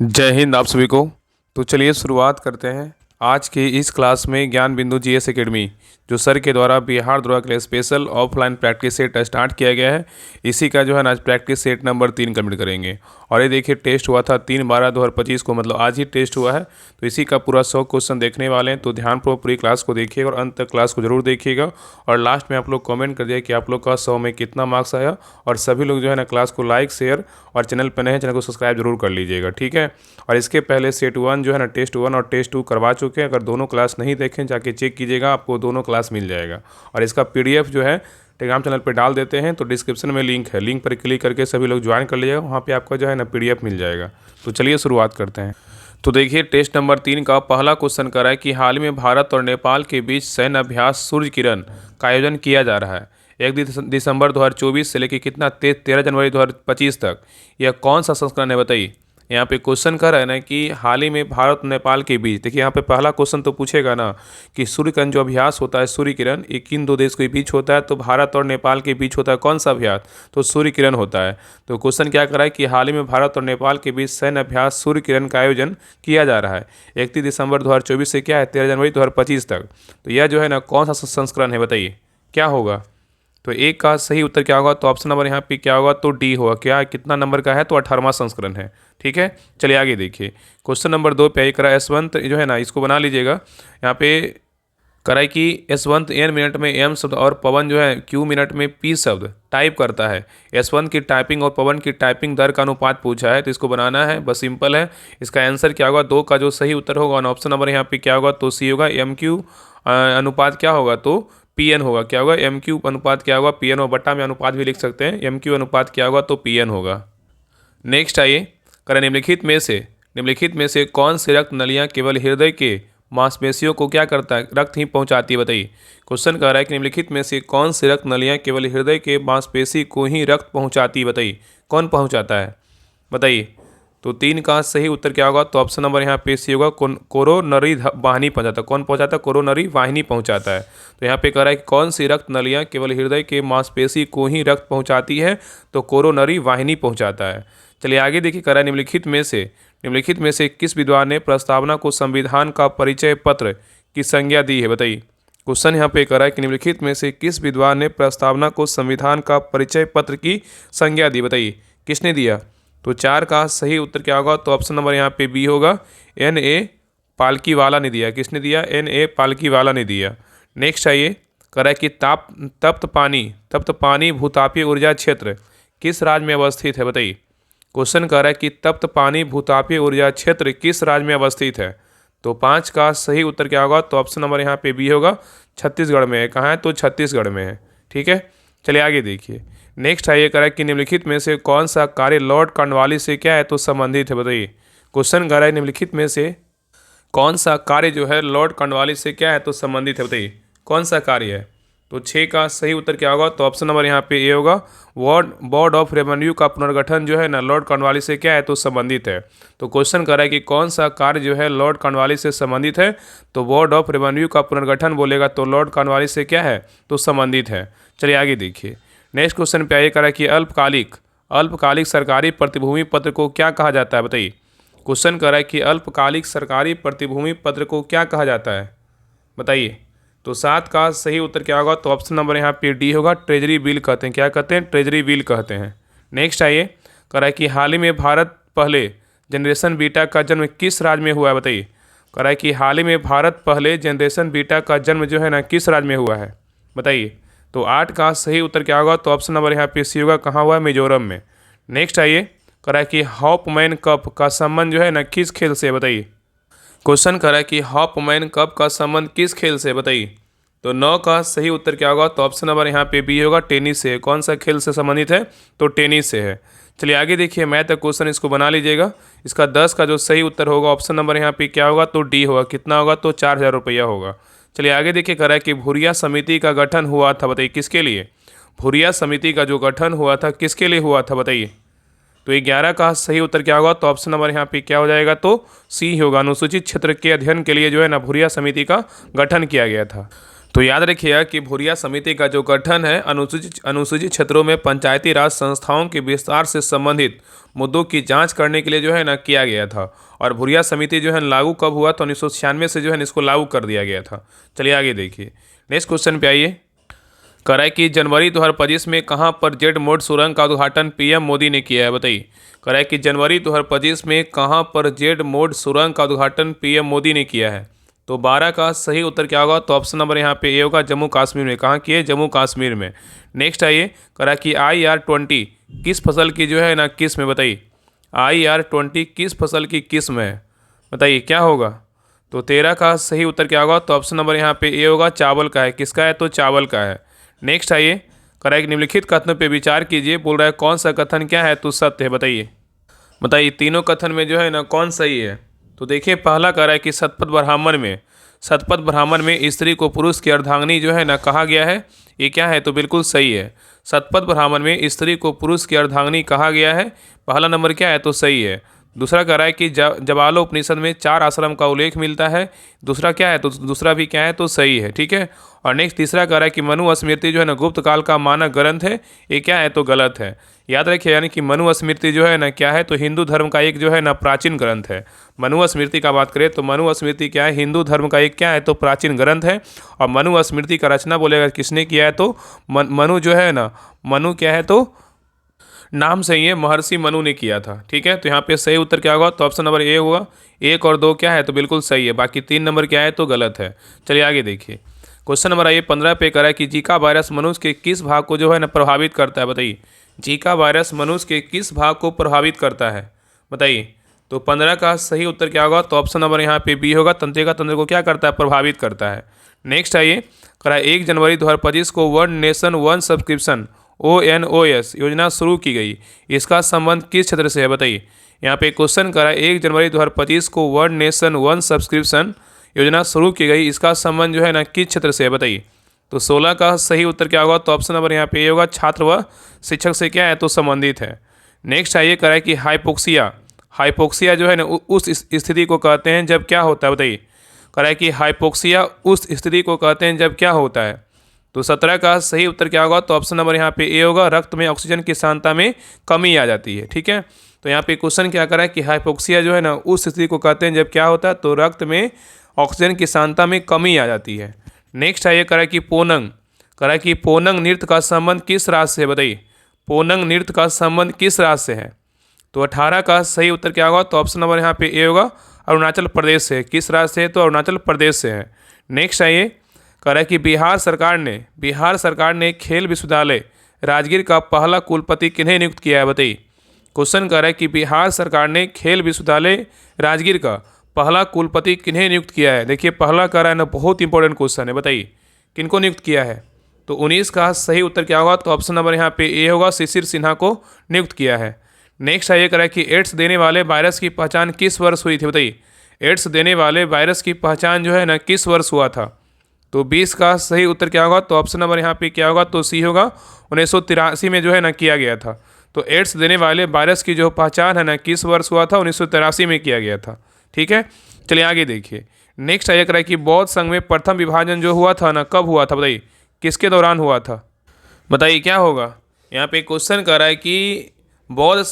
जय हिंद आप सभी को। तो चलिए शुरुआत करते हैं आज के इस क्लास में ज्ञान बिंदु जीएस एकेडमी जो सर के द्वारा बिहार द्रोह के लिए special offline practice set start किया गया है। इसी का जो है ना आज प्रैक्टिस सेट नंबर 3 कंप्लीट करेंगे। और ये देखिए टेस्ट हुआ था 3/12/2025 को, मतलब आज ही टेस्ट हुआ है। तो इसी का पूरा 100 क्वेश्चन देखने वाले हैं। तो ध्यानपूर्वक पूरी क्लास को देखिएगा और अंत तक क्लास को जरूर देखिएगा। और लास्ट में आप लोग कमेंट कर दिए कि आप लोग का 100 में कितना मार्क्स आया। और सभी लोग जो है ना क्लास को लाइक शेयर और चैनल पर नए हैं चैनल को सब्सक्राइब जरूर कर लीजिएगा, ठीक है। और इसके पहले सेट 1 जो है ना टेस्ट 1 और टेस्ट 2 करवा चुके हैं। अगर दोनों क्लास नहीं देखें जाके चेक कीजिएगा, आपको दोनों क्लास मिल जाएगा। और इसका पीडीएफ जो है टेलीग्राम चैनल पे डाल देते हैं, तो डिस्क्रिप्शन में लिंक है, लिंक पर क्लिक करके सभी लोग ज्वाइन कर लीजिएगा, वहाँ पे आपको जो है ना पीडीएफ मिल जाएगा। तो चलिए शुरुआत करते हैं। तो देखिए टेस्ट नंबर 3 का पहला क्वेश्चन कर रहा है कि हाल ही में भारत और नेपाल के बीच सैन्य अभ्यास सूर्य किरण का आयोजन किया जा रहा है। 1 दिसंबर 2024 से लेकर कितना 13 जनवरी 2025 तक। यह कौन सा संस्करण है बताइए। यहाँ पे क्वेश्चन कर रहा है ना कि हाल ही में भारत और नेपाल के बीच, देखिए यहाँ पे पहला क्वेश्चन तो पूछेगा ना कि सूर्य किरण जो अभ्यास होता है सूर्य किरण ये किन दो देश के बीच होता है। तो भारत और नेपाल के बीच होता है कौन सा अभ्यास, तो सूर्य किरण होता है। तो क्वेश्चन क्या कर रहा है कि हाल ही में भारत और नेपाल के बीच सैन्य अभ्यास सूर्य किरण का आयोजन किया जा रहा है 31 दिसंबर 2024 से क्या है 13 जनवरी 2025 तक। तो यह जो है ना कौन सा संस्करण है बताइए, क्या होगा। तो एक का सही उत्तर क्या होगा, तो ऑप्शन नंबर यहाँ पे क्या होगा, तो डी होगा। क्या कितना नंबर का है, तो 18वां संस्करण है, ठीक है। चलिए आगे देखिए क्वेश्चन नंबर 2 पे करा यशवंत जो है ना इसको बना लीजिएगा। यहाँ पे कराई कि यशवंत एन मिनट में एम शब्द और पवन जो है क्यू मिनट में पी शब्द टाइप करता है। यशवंत की टाइपिंग और पवन की टाइपिंग दर का अनुपात पूछा है, तो इसको बनाना है, बस सिंपल है। इसका आंसर क्या होगा, 2 का जो सही उत्तर होगा ऑप्शन नंबर यहाँ पे क्या होगा, तो सी होगा। एम क्यू अनुपात क्या होगा, तो पी एन होगा। क्या होगा, एम क्यू अनुपात क्या होगा, पी एन होगा। बट्टा में अनुपात भी लिख सकते हैं, एम क्यू अनुपात क्या होगा, तो पी एन होगा। नेक्स्ट आइए करें निम्नलिखित में से कौन सी रक्त नलियाँ केवल हृदय के मांसपेशियों को क्या करता है, रक्त ही पहुंचाती है बताइए। क्वेश्चन कह रहा है कि निम्नलिखित में से कौन सी रक्त नलियाँ केवल हृदय के मांसपेशी को ही रक्त पहुंचाती है बताइए, कौन पहुंचाता है बताइए। तो 3 का सही उत्तर क्या होगा, तो ऑप्शन नंबर यहाँ पे सी होगा। कोरोनरी वाहिनी पहुंचाता है। कौन पहुंचाता है, कोरोनरी वाहिनी पहुंचाता है। तो यहाँ पे कह रहा है कि कौन सी रक्त नलियाँ केवल हृदय के मांसपेशी को ही रक्त पहुंचाती है, तो कोरोनरी वाहिनी पहुंचाता है। चलिए आगे देखिए कह रहा है निम्नलिखित में से किस विद्वान ने प्रस्तावना को संविधान का परिचय पत्र की संज्ञा दी है बताइए। क्वेश्चन यहाँ पे कह रहा है कि निम्नलिखित में से किस विद्वान ने प्रस्तावना को संविधान का परिचय पत्र की संज्ञा दी बताइए, किसने दिया। तो 4 का सही उत्तर क्या होगा, तो ऑप्शन नंबर यहाँ पे बी होगा। एन ए पालकीवाला ने दिया। किसने दिया, एन ए पालकीवाला ने दिया। नेक्स्ट आइए कह रहा है कि तप्त पानी भूतापीय ऊर्जा क्षेत्र किस राज्य में अवस्थित है बताइए। क्वेश्चन कह रहा है कि तप्त पानी भूतापीय ऊर्जा क्षेत्र किस राज्य में अवस्थित है। तो 5 का सही उत्तर क्या होगा, तो ऑप्शन नंबर यहाँ पे बी होगा। छत्तीसगढ़ में है। कहाँ है, तो छत्तीसगढ़ में है, ठीक है। चलिए आगे देखिए नेक्स्ट आइए कह रहा है कि निम्नलिखित में से कौन सा कार्य लॉर्ड कॉर्नवालिस से क्या है, तो संबंधित है बताइए। क्वेश्चन कह रहा है निम्नलिखित में से कौन सा कार्य जो है लॉर्ड कॉर्नवालिस से क्या है, तो संबंधित है बताइए, कौन सा कार्य है। तो 6 का सही उत्तर क्या होगा, तो ऑप्शन नंबर यहाँ पे ए होगा। बोर्ड ऑफ रेवेन्यू का पुनर्गठन जो है ना लॉर्ड कॉर्नवालिस से क्या है, तो संबंधित है। तो क्वेश्चन कर रहा है कि कौन सा कार्य जो है लॉर्ड कॉर्नवालिस से संबंधित है। तो बोर्ड ऑफ रेवेन्यू का पुनर्गठन बोलेगा तो लॉर्ड कॉर्नवालिस से क्या है, तो संबंधित है। चलिए आगे देखिए नेक्स्ट क्वेश्चन पे आइए करा कि अल्पकालिक सरकारी प्रतिभूति पत्र को क्या कहा जाता है बताइए। क्वेश्चन कर रहा है कि अल्पकालिक सरकारी प्रतिभूति पत्र को क्या कहा जाता है बताइए। तो 7 का सही उत्तर क्या होगा, तो ऑप्शन नंबर यहाँ पे डी होगा। ट्रेजरी बिल कहते हैं। क्या कहते हैं, ट्रेजरी बिल कहते हैं। नेक्स्ट आइए कह रहा है कि हाल ही में भारत पहले जनरेशन बीटा का जन्म किस राज्य में हुआ है बताइए। कह रहा है कि हाल ही में भारत पहले जनरेशन बीटा का जन्म जो है ना किस राज्य में हुआ है बताइए। तो 8 का सही उत्तर क्या होगा, तो ऑप्शन नंबर यहाँ पे सी होगा। कहाँ हुआ है, मिजोरम में। नेक्स्ट आइए कह रहा है कि हॉपमैन कप का संबंध जो है ना किस खेल से बताइए। क्वेश्चन कर रहा है कि हॉपमैन कप का संबंध किस खेल से बताइए। तो 9 का सही उत्तर क्या होगा, तो ऑप्शन नंबर यहाँ पे बी होगा। टेनिस से। कौन सा खेल से संबंधित है, तो टेनिस से है। चलिए आगे देखिए मैथ का क्वेश्चन, इसको बना लीजिएगा। इसका 10 का जो सही उत्तर होगा ऑप्शन नंबर यहाँ पे क्या होगा, तो डी होगा। कितना होगा, तो 4000 रुपया होगा। चलिए आगे देखिए कह रहा है कि भूरिया समिति का गठन हुआ था बताइए किसके लिए। भूरिया समिति का जो गठन हुआ था किसके लिए हुआ था बताइए। तो 11 का सही उत्तर क्या होगा, तो ऑप्शन नंबर यहाँ पे क्या हो जाएगा, तो सी होगा। अनुसूचित क्षेत्र के अध्ययन के लिए जो है ना भूरिया समिति का गठन किया गया था। तो याद रखिएगा कि भूरिया समिति का जो गठन है अनुसूचित क्षेत्रों में पंचायती राज संस्थाओं के विस्तार से संबंधित मुद्दों की जांच करने के लिए जो है ना किया गया था। और भूरिया समिति जो है लागू कब हुआ, तो 1996 से जो है इसको लागू कर दिया गया था। चलिए आगे देखिए, नेक्स्ट क्वेश्चन पे आइए। कह रहा है कि जनवरी 2025 में कहां पर जेड मोड सुरंग का उद्घाटन पीएम मोदी ने किया है, बताइए। कह रहा है कि जनवरी 2025 में कहां पर जेड मोड सुरंग का उद्घाटन पीएम मोदी ने किया है। तो 12 का सही उत्तर क्या होगा, तो ऑप्शन नंबर यहाँ पे ए होगा, जम्मू कश्मीर में। कहाँ किए, जम्मू कश्मीर में। नेक्स्ट आइए, कह रहा है कि IR-20 किस फसल की जो है ना किस्म है, बताइए। IR-20 किस फसल की किस्म है, बताइए क्या होगा। तो 13 का सही उत्तर क्या होगा, तो ऑप्शन नंबर यहाँ पे ए होगा, चावल का है। किसका है, तो चावल का है। नेक्स्ट आइए, कह रहा है कि निम्नलिखित कथनों पे विचार कीजिए। बोल रहा है कौन सा कथन क्या है तो सत्य है, बताइए। बताइए तीनों कथन में जो है ना कौन सही है। तो देखिए पहला कह रहा है कि शतपथ ब्राह्मण में स्त्री को पुरुष की अर्धांगिनी जो है ना कहा गया है, ये क्या है, तो बिल्कुल सही है। शतपथ ब्राह्मण में स्त्री को पुरुष की अर्धांगिनी कहा गया है, पहला नंबर क्या है, तो सही है। दूसरा कह रहा है कि जबालोपनिषद में 4 आश्रम का उल्लेख मिलता है, दूसरा क्या है, तो दूसरा भी क्या है, तो सही है। ठीक है। और नेक्स्ट तीसरा कह रहा है कि मनुस्मृति जो है ना गुप्त काल का मानक ग्रंथ है, ये क्या है, तो गलत है। याद रखिए, यानी कि मनुस्मृति जो है ना क्या है, तो हिंदू धर्म का एक जो है ना प्राचीन ग्रंथ है। मनुस्मृति का बात करें तो मनुस्मृति क्या है, हिंदू धर्म का एक क्या है, तो प्राचीन ग्रंथ है। और मनुस्मृति का रचना बोलेगा किसने किया है, तो मनु जो है ना, मनु क्या है, तो नाम सही है, महर्षि मनु ने किया था। ठीक है। तो यहाँ पे सही उत्तर क्या होगा, तो ऑप्शन नंबर ए होगा। 1 और 2 क्या है, तो बिल्कुल सही है, बाकी 3 नंबर क्या है, तो गलत है। चलिए आगे देखिए, क्वेश्चन नंबर आइए 15 पे करा कि जीका वायरस मनुष्य के किस भाग को जो है ना प्रभावित करता है, बताइए। जीका वायरस मनुष्य के किस भाग को प्रभावित करता है, बताइए। तो 15 का सही उत्तर क्या होगा, तो ऑप्शन नंबर यहाँ पे बी होगा, तंत्रिका तंत्र को क्या करता है, प्रभावित करता है। नेक्स्ट आइए, करा 1 जनवरी 2025 को one nation one subscription ONOS योजना शुरू की गई, इसका संबंध किस क्षेत्र से है, बताइए। यहाँ पे क्वेश्चन करा 1 जनवरी 2025 को वन नेशन वन सब्सक्रिप्शन योजना शुरू की गई, इसका संबंध जो है ना किस क्षेत्र से है, बताइए। तो 16 का सही उत्तर क्या होगा, तो ऑप्शन नंबर यहाँ पे ए होगा, छात्र व शिक्षक से क्या है, तो संबंधित है। नेक्स्ट आइए, करा है कि हाइपोक्सिया जो है ना उस स्थिति को कहते हैं जब क्या होता है, बताइए। करा है कि हाइपोक्सिया उस स्थिति को कहते हैं जब क्या होता है। तो 17 का सही उत्तर क्या होगा, तो ऑप्शन नंबर यहाँ पे ए होगा, रक्त में ऑक्सीजन की सांद्रता में कमी आ जाती है। ठीक है। तो यहाँ पे क्वेश्चन क्या करा है कि हाइपोक्सिया जो है ना उस स्थिति को कहते हैं जब क्या होता है, तो रक्त में ऑक्सीजन की सांद्रता में कमी आ जाती है। नेक्स्ट आइए, करा कि पोनंग नृत्य का संबंध किस राज्य से है, बताइए। पोनंग नृत्य का संबंध किस राज्य से है। तो 18 का सही उत्तर क्या होगा, तो ऑप्शन नंबर यहाँ पे ए होगा, अरुणाचल प्रदेश से। किस राज्य से है, तो अरुणाचल प्रदेश से है। नेक्स्ट आइए, कह रहा है कि बिहार सरकार ने खेल विश्वविद्यालय राजगीर का पहला कुलपति किन्हें नियुक्त किया है, बताइए। क्वेश्चन कह रहा है कि बिहार सरकार ने खेल विश्वविद्यालय राजगीर का पहला कुलपति किन्हें नियुक्त किया है। देखिए पहला कह रहा है ना, बहुत इंपॉर्टेंट क्वेश्चन है, बताइए किनको नियुक्त किया है। तो 19 का सही उत्तर क्या होगा, तो ऑप्शन नंबर यहाँ पे ए होगा, शिशिर सिन्हा को नियुक्त किया है। नेक्स्ट आइए, कह रहा है कि एड्स देने वाले वायरस की पहचान किस वर्ष हुई थी, बताइए। एड्स देने वाले वायरस की पहचान जो है ना किस वर्ष हुआ था। तो 20 का सही उत्तर क्या होगा, तो ऑप्शन नंबर यहाँ पे क्या होगा, तो सी होगा, 1983 में जो है ना किया गया था। तो एड्स देने वाले वायरस की जो पहचान है ना किस वर्ष हुआ था, 1983 में किया गया था। ठीक है। चलिए आगे देखिए, नेक्स्ट आइए, करा कि बौद्ध संघ में प्रथम विभाजन जो हुआ था ना कब हुआ था, बताइए किसके दौरान हुआ था, बताइए क्या होगा। यहाँ पे क्वेश्चन कर रहा है कि बौद्ध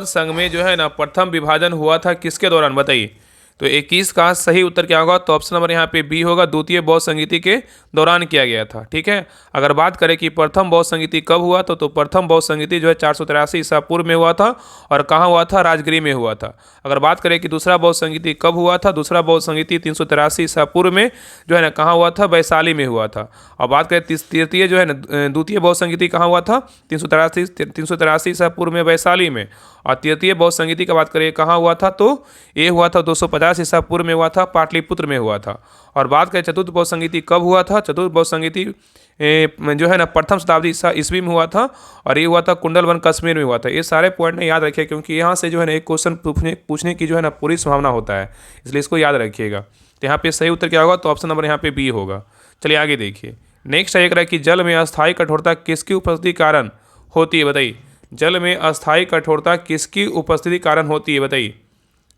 संघ में जो है ना प्रथम विभाजन हुआ था किसके दौरान, बताइए। तो 21 का सही उत्तर क्या होगा, तो ऑप्शन नंबर यहाँ पे बी होगा, द्वितीय बौद्ध संगीति के दौरान किया गया था। ठीक है। अगर बात करें कि प्रथम बौद्ध संगीति कब हुआ था, तो प्रथम बौद्ध संगीति जो है 483 ईसा पूर्व में हुआ था, और कहाँ हुआ था, राजगिरी में हुआ था। अगर बात करें कि दूसरा बौद्ध संगीति कब हुआ था, दूसरा बौद्ध संगीति 383 ईसा पूर्व में जो है ना कहाँ हुआ था, वैशाली में हुआ था। और बात करें तृतीय जो है ना द्वितीय बौद्ध संगीति कहाँ हुआ था, 383 ईसा पूर्व में वैशाली में। और तृतीय बौद्ध संगीति की बात करें कहाँ हुआ था, तो ये हुआ था 250 ईसा पूर्व में हुआ था, पाटलिपुत्र में हुआ था। और बात करें चतुर्थ बौद्ध संगीति कब हुआ था, चतुर्थ बौद्ध संगीति जो है ना प्रथम शताब्दी ईस्वी में हुआ था, और ये हुआ था कुंडलवन कश्मीर में हुआ था। ये सारे पॉइंट ने याद रखिए, क्योंकि यहाँ से जो है ना एक क्वेश्चन पूछने की जो है ना पूरी संभावना होता है, इसलिए इसको याद रखिएगा। तो यहाँ पे सही उत्तर क्या होगा, तो ऑप्शन नंबर यहाँ पे बी होगा। चलिए आगे देखिए, नेक्स्ट एक रहा कि जल में अस्थायी कठोरता किसकी उपस्थिति कारण होती है, बताइए। जल में अस्थायी कठोरता किसकी उपस्थिति कारण होती है, बताइए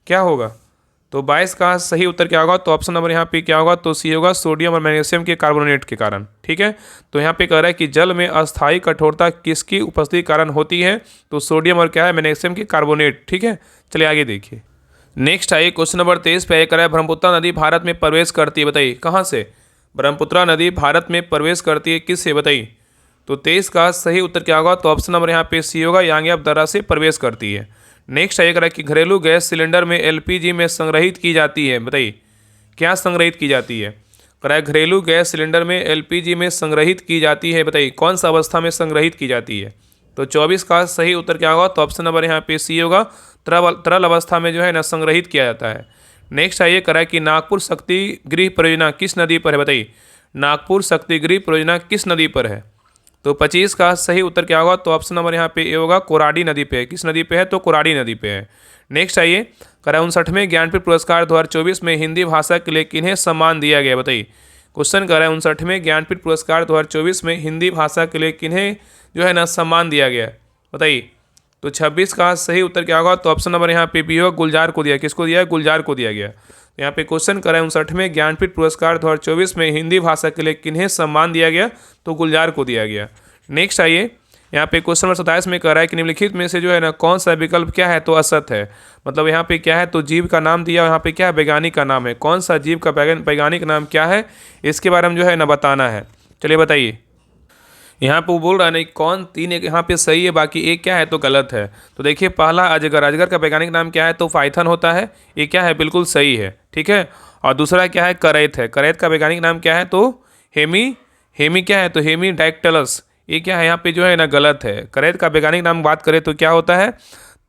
क्या होगा। तो 22 का सही उत्तर क्या होगा? तो ऑप्शन नंबर यहाँ पे क्या होगा? तो सी होगा, सोडियम और मैग्नीशियम के कार्बोनेट के कारण। ठीक है, तो यहाँ पे कह रहा है कि जल में अस्थायी कठोरता किसकी उपस्थिति के कारण होती है? तो सोडियम और क्या है? मैग्नीशियम के कार्बोनेट। ठीक है, चलिए आगे देखिए। नेक्स्ट आइए क्वेश्चन नंबर 23 पे कह रहा है ब्रह्मपुत्र नदी भारत में प्रवेश करती है, बताइए कहाँ से? ब्रह्मपुत्र नदी भारत में प्रवेश करती है किससे, बताइए? तो 23 का सही उत्तर क्या होगा? तो ऑप्शन नंबर यहाँ पे सी होगा, यांग्याप दर्रा से प्रवेश करती है। नेक्स्ट आइए कह रहा है कि घरेलू गैस सिलेंडर में एलपीजी में संग्रहित की जाती है, बताइए क्या संग्रहित की जाती है? कह रहा है घरेलू गैस सिलेंडर में एलपीजी में संग्रहित की जाती है, बताइए कौन सा अवस्था में संग्रहित की जाती है? तो 24 का सही उत्तर क्या होगा? तो ऑप्शन नंबर यहाँ पे सी होगा, तरल अवस्था में जो है ना संग्रहित किया जाता है। नेक्स्ट आइए कह रहा है कि नागपुर शक्ति गृह परियोजना किस नदी पर है, बताइए नागपुर शक्ति गृह परियोजना किस नदी पर है? तो 25 का सही उत्तर क्या होगा? तो ऑप्शन नंबर यहाँ पे ए होगा, कोराडी नदी पे है। किस नदी पे है? तो कोराडी नदी पे है। नेक्स्ट आइए कह रहा है 59वें ज्ञानपीठ पुरस्कार 2024 में हिंदी भाषा के लिए किन्हें सम्मान दिया गया, बताइए? क्वेश्चन कर रहा है 59वें ज्ञानपीठ पुरस्कार 2024 में हिंदी भाषा के लिए किन्हें जो है ना सम्मान दिया गया, बताइए? तो 26 का सही उत्तर क्या होगा? तो ऑप्शन नंबर यहाँ पे बी होगा, गुलजार को दिया। किसको दिया है? गुलजार को दिया गया। तो यहाँ पे क्वेश्चन कर रहा है 59वें ज्ञानपीठ पुरस्कार 2024 में हिंदी भाषा के लिए किन्हें सम्मान दिया गया? तो गुलजार को दिया गया। नेक्स्ट आइए यहाँ पे क्वेश्चन नंबर 27 में कह रहा है कि निम्नलिखित में से जो है ना कौन सा विकल्प क्या है? तो असत है। मतलब यहाँ पे क्या है? तो जीव का नाम दिया, यहाँ पे क्या है? वैज्ञानिक का नाम है। कौन सा जीव का वैज्ञानिक नाम क्या है? इसके बारे में जो है ना बताना है। चलिए बताइए। यहाँ पे वो बोल रहा है नहीं कौन, तीन एक यहाँ पे सही है, बाकी एक क्या है? तो गलत है। तो देखिए पहला अजगर, अजगर का वैज्ञानिक नाम क्या है? तो पाइथन होता है, ये क्या है? बिल्कुल सही है। ठीक है, और दूसरा क्या है? करैत है। करैत का वैज्ञानिक नाम क्या है? तो हेमी क्या है? तो हेमी डायक्टलस, ये क्या है? यहाँ पे जो है ना गलत है। करैत का वैज्ञानिक नाम बात करें तो क्या होता है?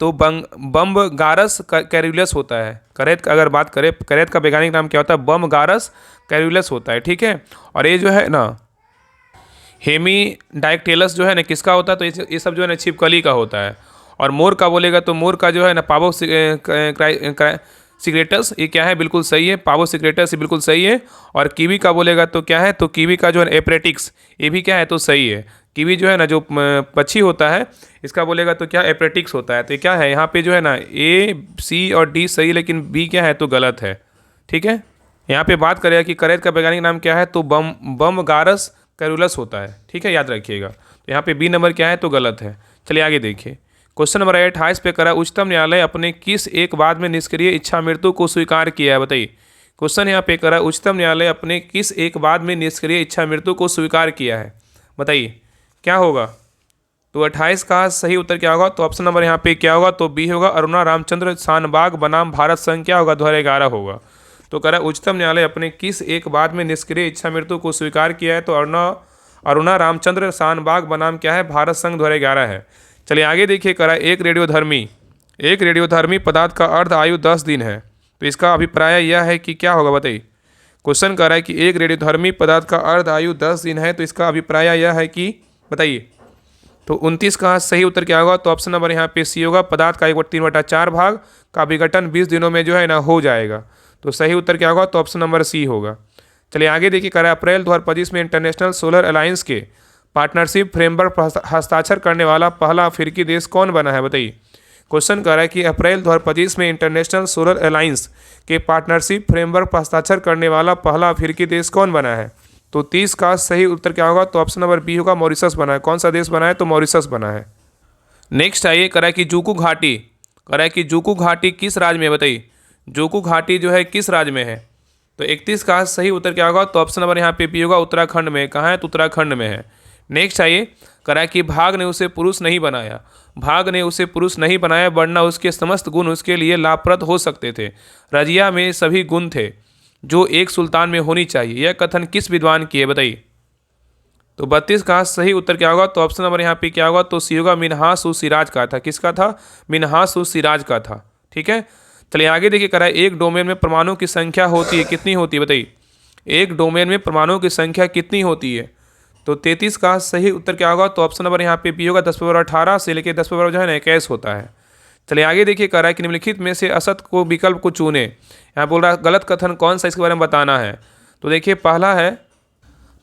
तो बम्बगारस कैरुलस होता है। करैत का अगर बात करें, करैत का वैज्ञानिक नाम क्या होता है? बम्बगारस कैरुलस होता है। ठीक है, और ये जो है ना हेमी डायक्टेलस जो है ना किसका होता है? तो ये सब जो है ना छिपकली का होता है। और मोर का बोलेगा तो मोर का जो है ना पावो सिक्रेटस, ये क्या है? बिल्कुल सही है, पावो सिक्रेटस ये बिल्कुल सही है। और कीवी का बोलेगा तो क्या है? तो कीवी का जो है एपरेटिक्स, ये भी क्या है? तो सही है। कीवी जो है ना जो पक्षी होता है, इसका बोलेगा तो क्या? एपरेटिक्स होता है। तो ये क्या है? यहाँ पे जो है ना ए सी और डी सही, लेकिन बी क्या है? तो गलत है। ठीक है, यहाँ पे बात करेगा कि करैत का वैज्ञानिक नाम क्या है? तो बम्बगारस कैरुलस होता है। ठीक है, याद रखिएगा। तो यहाँ पे बी नंबर क्या है? तो गलत है। चलिए आगे देखिए। क्वेश्चन नंबर 28 पे करा उच्चतम न्यायालय अपने किस एक बाद में निष्क्रिय इच्छा मृत्यु को स्वीकार किया है, बताइए? क्वेश्चन यहाँ पे करा उच्चतम न्यायालय अपने किस एक बाद में निष्क्रिय इच्छा मृत्यु को स्वीकार किया है, बताइए क्या होगा? तो 28 का सही उत्तर क्या होगा? तो ऑप्शन नंबर यहाँ पे क्या होगा? तो बी होगा, अरुणा रामचंद्र शानबाग बनाम भारत संघ क्या होगा? 2011 होगा। तो कह रहा है उच्चतम न्यायालय अपने किस एक बाद में निष्क्रिय इच्छा मृत्यु को स्वीकार किया है? तो अरुणा रामचंद्र शानबाग बनाम क्या है? भारत संघ 2011 है। चलिए आगे देखिए। कह रहा है एक रेडियोधर्मी पदार्थ का अर्ध आयु 10 दिन है, तो इसका अभिप्राय यह है कि क्या होगा, बताइए? क्वेश्चन कह रहा है कि एक रेडियोधर्मी पदार्थ का अर्ध आयु 10 दिन है, तो इसका अभिप्राय यह है कि, बताइए? तो 29 का सही उत्तर क्या होगा? तो ऑप्शन नंबर यहाँ पे सी होगा, पदार्थ का 1/3/4 भाग का विघटन 20 दिनों में जो है ना हो जाएगा। तो सही उत्तर क्या होगा? तो ऑप्शन नंबर सी होगा। चलिए आगे देखिए। कह रहा है अप्रैल 2025 में इंटरनेशनल सोलर अलायंस के पार्टनरशिप फ्रेमवर्क पर हस्ताक्षर करने वाला पहला अफ्रीकी देश कौन बना है, बताइए? क्वेश्चन कर रहा है कि अप्रैल 2025 में इंटरनेशनल सोलर अलायंस के पार्टनरशिप फ्रेमवर्क पर हस्ताक्षर करने वाला पहला अफ्रीकी देश कौन बना है? तो 30 का सही उत्तर क्या होगा? तो ऑप्शन नंबर बी होगा, मॉरिशस बना है। कौन सा देश बना है? तो मॉरिशस बना है। नेक्स्ट आइए। कह रहा है कि जूकू घाटी किस राज्य में है, बताइए? जूकू घाटी जो है किस राज्य में है? तो 31 का सही उत्तर क्या होगा? तो ऑप्शन नंबर यहाँ पे बी होगा, उत्तराखंड में। कहाँ है? तो उत्तराखंड में है। नेक्स्ट आइए। कह रहा है कि भाग ने उसे पुरुष नहीं बनाया, वरना उसके समस्त गुण उसके लिए लाभप्रद हो सकते थे। रजिया में सभी गुण थे जो एक सुल्तान में होनी चाहिए, यह कथन किस विद्वान की है, बताइए? तो 32 का सही उत्तर क्या होगा? तो ऑप्शन नंबर यहाँ पे क्या होगा? तो सी होगा, मिन्हास उस सिराज का था। किसका था? मिन्हास उस सिराज का था। ठीक है, चलिए आगे देखिए। कह रहा है एक डोमेन में परमाणु की संख्या होती है, कितनी होती है, बताइए? एक डोमेन में परमाणु की संख्या कितनी होती है? तो 33 का सही उत्तर क्या होगा? तो ऑप्शन नंबर यहाँ पे बी होगा, 10⁻18 से लेकर 10 जो है ना 21 होता है। चलिए आगे देखिए। कह रहा है कि निम्नलिखित में से असत को विकल्प को चुने। यहाँ बोल रहा है गलत कथन कौन सा, इसके बारे में बताना है। तो देखिए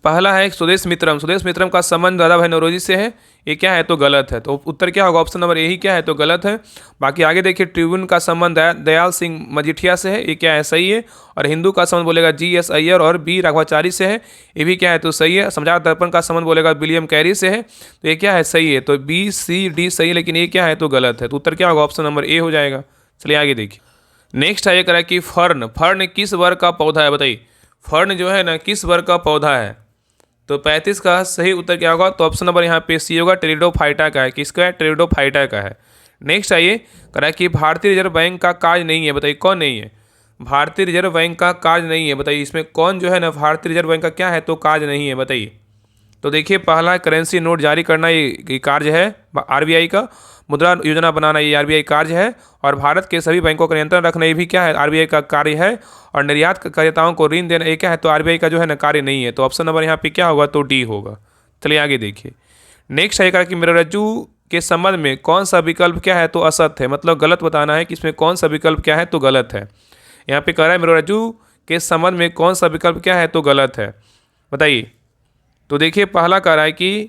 पहला है स्वदेश मित्रम, स्वदेश मित्रम का संबंध दादा भाई नौरोजी से है, ये क्या है तो गलत है। तो उत्तर क्या होगा, ऑप्शन नंबर ए ही क्या है तो गलत है। बाकी आगे देखिए, ट्रिब्यून का संबंध दयाल सिंह मजीठिया से है, ये क्या है सही है। और हिंदू का संबंध बोलेगा जी.एस. अय्यर और बी राघवाचारी से है, ये भी क्या है तो सही है। समाचार दर्पण का संबंध बोलेगा विलियम कैरी से है, तो ये क्या है सही है। तो बी सी डी सही है, लेकिन ये क्या है तो गलत है। तो उत्तर क्या होगा, ऑप्शन नंबर ए हो जाएगा। चलिए आगे देखिए, नेक्स्ट है ये कह रहा है कि फर्न, फर्न किस वर्ग का पौधा है, बताइए। फर्न जो है ना किस वर्ग का पौधा है। तो 35 का सही उत्तर क्या होगा, तो ऑप्शन नंबर यहाँ पे सी होगा, टेरिडोफाइटा का है। किसका है, टेरिडोफाइटा का है। नेक्स्ट आइए कह रहा है कि भारतीय रिजर्व बैंक का कार्य नहीं है, बताइए कौन नहीं है। भारतीय रिजर्व बैंक का कार्य नहीं है, बताइए इसमें कौन जो है ना भारतीय रिजर्व बैंक का क्या है तो कार्य नहीं है, बताइए। तो देखिए, पहला करेंसी नोट जारी करना ये कार्य है आरबीआई का। मुद्रा योजना बनाना ये आरबीआई कार्य है। और भारत के सभी बैंकों का नियंत्रण रखना ये भी क्या है आरबीआई का कार्य है। और निर्यातकर्ताओं को ऋण देना ये क्या है तो आरबीआई का जो है ना कार्य नहीं है। तो ऑप्शन नंबर यहाँ पे क्या होगा तो डी होगा। चलिए आगे देखिए, नेक्स्ट है कि मेरुरज्जु के संबंध में कौन सा विकल्प क्या है तो असत्य है, मतलब गलत बताना है कि इसमें कौन सा विकल्प क्या है तो गलत है। यहाँ पे कह रहा है मेरुरज्जु के संबंध में कौन सा विकल्प क्या है तो गलत है, बताइए। तो देखिए, पहला कह रहा है कि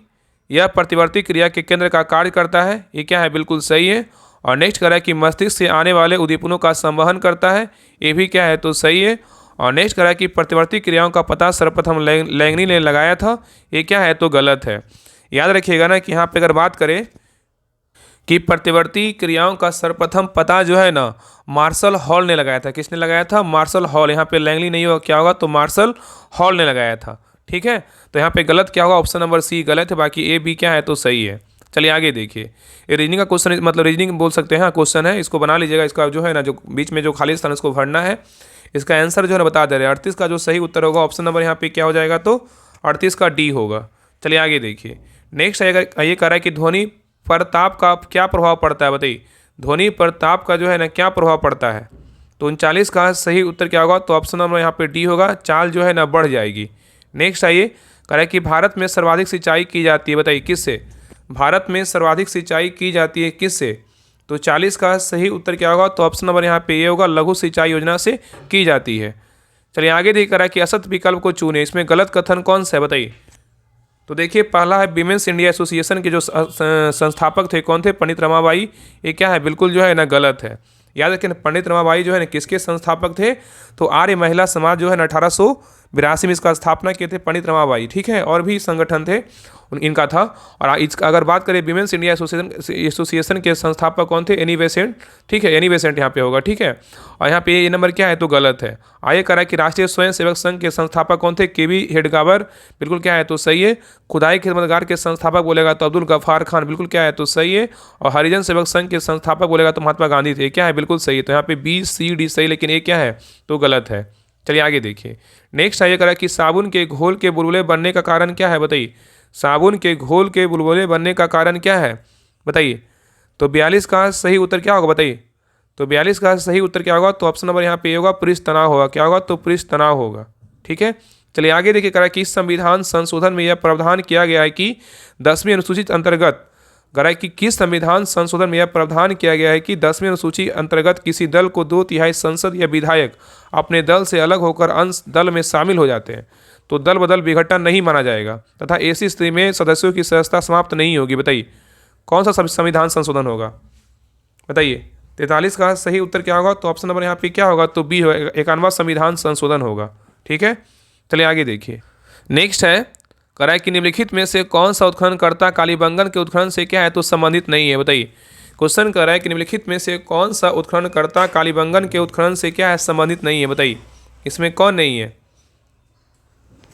यह प्रतिवर्ती क्रिया के केंद्र का कार्य करता है, ये क्या है बिल्कुल सही है। और नेक्स्ट कह रहा है कि मस्तिष्क से आने वाले उद्दीपनों का संवहन करता है, ये भी क्या है तो सही है। और नेक्स्ट कह रहा है कि प्रतिवर्ती क्रियाओं का पता सर्वप्रथम लैंगनी ने लगाया था, ये क्या है तो गलत है। याद रखिएगा ना कि यहाँ पे अगर बात करें कि प्रतिवर्ती क्रियाओं का सर्वप्रथम पता जो है ना मार्शल हॉल ने लगाया था। किसने लगाया था, मार्शल हॉल। यहाँ पे लैंगली नहीं होगा, क्या होगा तो मार्शल हॉल ने लगाया था, ठीक है। तो यहाँ पे गलत क्या होगा, ऑप्शन नंबर सी गलत है, बाकी ए भी क्या है तो सही है। चलिए आगे देखिए, ये रीजनिंग का क्वेश्चन, मतलब रीजनिंग बोल सकते हैं क्वेश्चन है, इसको बना लीजिएगा। इसका जो है ना जो बीच में जो खाली स्थान उसको भरना है। इसका आंसर जो है ना बता दे रहे हैं। 38 का जो सही उत्तर होगा ऑप्शन नंबर यहाँ पे क्या हो जाएगा तो 38 का डी होगा। चलिए आगे देखिए, नेक्स्ट ये कह रहा है कि ध्वनि पर ताप का क्या प्रभाव पड़ता है, बताइए। ध्वनि पर ताप का जो है ना क्या प्रभाव पड़ता है। तो 39 का सही उत्तर क्या होगा तो ऑप्शन नंबर यहाँ पे डी होगा, चाल जो है ना बढ़ जाएगी। नेक्स्ट आइए कह रहा है कि भारत में सर्वाधिक सिंचाई की जाती है, बताइए किससे। भारत में सर्वाधिक सिंचाई की जाती है किससे। तो 40 का सही उत्तर क्या होगा तो ऑप्शन नंबर यहाँ पे ये होगा, लघु सिंचाई योजना से की जाती है। चलिए आगे देख रहा है कि असत विकल्प को चुने, इसमें गलत कथन कौन सा है, बताइए। तो देखिए, पहला है विमेंस इंडिया एसोसिएशन के जो संस्थापक थे कौन थे, पंडित रमाबाई, ये क्या है बिल्कुल जो है ना गलत है। याद रखें, पंडित रमाबाई जो है ना किसके संस्थापक थे तो आर्य महिला समाज जो है ना 1882 में इसका स्थापना किए थे पंडित रमाबाई, ठीक है। और भी संगठन थे इनका था। और इसका अगर बात करें विमेंस इंडिया एसोसिएशन के संस्थापक कौन थे, एनी बेसेंट, ठीक है, एनी बेसेंट यहाँ पे होगा, ठीक है। और यहाँ पे ये नंबर क्या है तो गलत है। आगे कह रहा है कि राष्ट्रीय स्वयं सेवक संघ के संस्थापक कौन थे, के.बी. हेडगावर, बिल्कुल क्या है तो सही है। खुदाई खिदमतगार के संस्थापक बोलेगा तो अब्दुल गफ्फार खान, बिल्कुल क्या है तो सही है। और हरिजन सेवक संघ के संस्थापक बोलेगा तो महात्मा गांधी थे, क्या है बिल्कुल सही है। तो यहाँ पे बी सी डी सही, लेकिन ये क्या है तो गलत है। चलिए आगे देखिए, नेक्स्ट आइए कह रहा है कि साबुन के घोल के बुलबुले बनने का कारण क्या है, बताइए। साबुन के घोल के बुलबुले बनने का कारण क्या है, बताइए। तो 42 का सही उत्तर क्या होगा, बताइए। तो 42 का सही उत्तर क्या होगा तो ऑप्शन नंबर यहाँ पे होगा, पृष्ठ तनाव होगा, क्या होगा तो पृष्ठ तनाव होगा, ठीक है। चलिए आगे देखिए, कह रहा है कि इस संविधान संशोधन में यह प्रावधान किया गया है कि 10वीं अनुसूची अंतर्गत, कह रहा है कि किस संविधान संशोधन में यह प्रावधान किया गया है कि 10वीं अनुसूची अंतर्गत किसी दल को 2/3 संसद या विधायक अपने दल से अलग होकर अंश दल में शामिल हो जाते हैं तो दल बदल विघटन नहीं माना जाएगा तथा ऐसी स्थिति में सदस्यों की सदस्यता समाप्त नहीं होगी, बताइए कौन सा संविधान संशोधन होगा, बताइए। 43 का सही उत्तर क्या होगा तो ऑप्शन नंबर यहाँ पे क्या होगा तो बी होगा, 51वां संविधान संशोधन होगा, ठीक है। चलिए आगे देखिए, नेक्स्ट है कह रहा है कि निम्नलिखित में से कौन सा उत्खननकर्ता कालीबंगन के उत्खनन से क्या है तो संबंधित नहीं है, बताइए। क्वेश्चन कर रहा है कि निम्नलिखित में से कौन सा उत्खननकर्ता कालीबंगन के उत्खनन से क्या है संबंधित नहीं है, बताइए इसमें कौन नहीं है।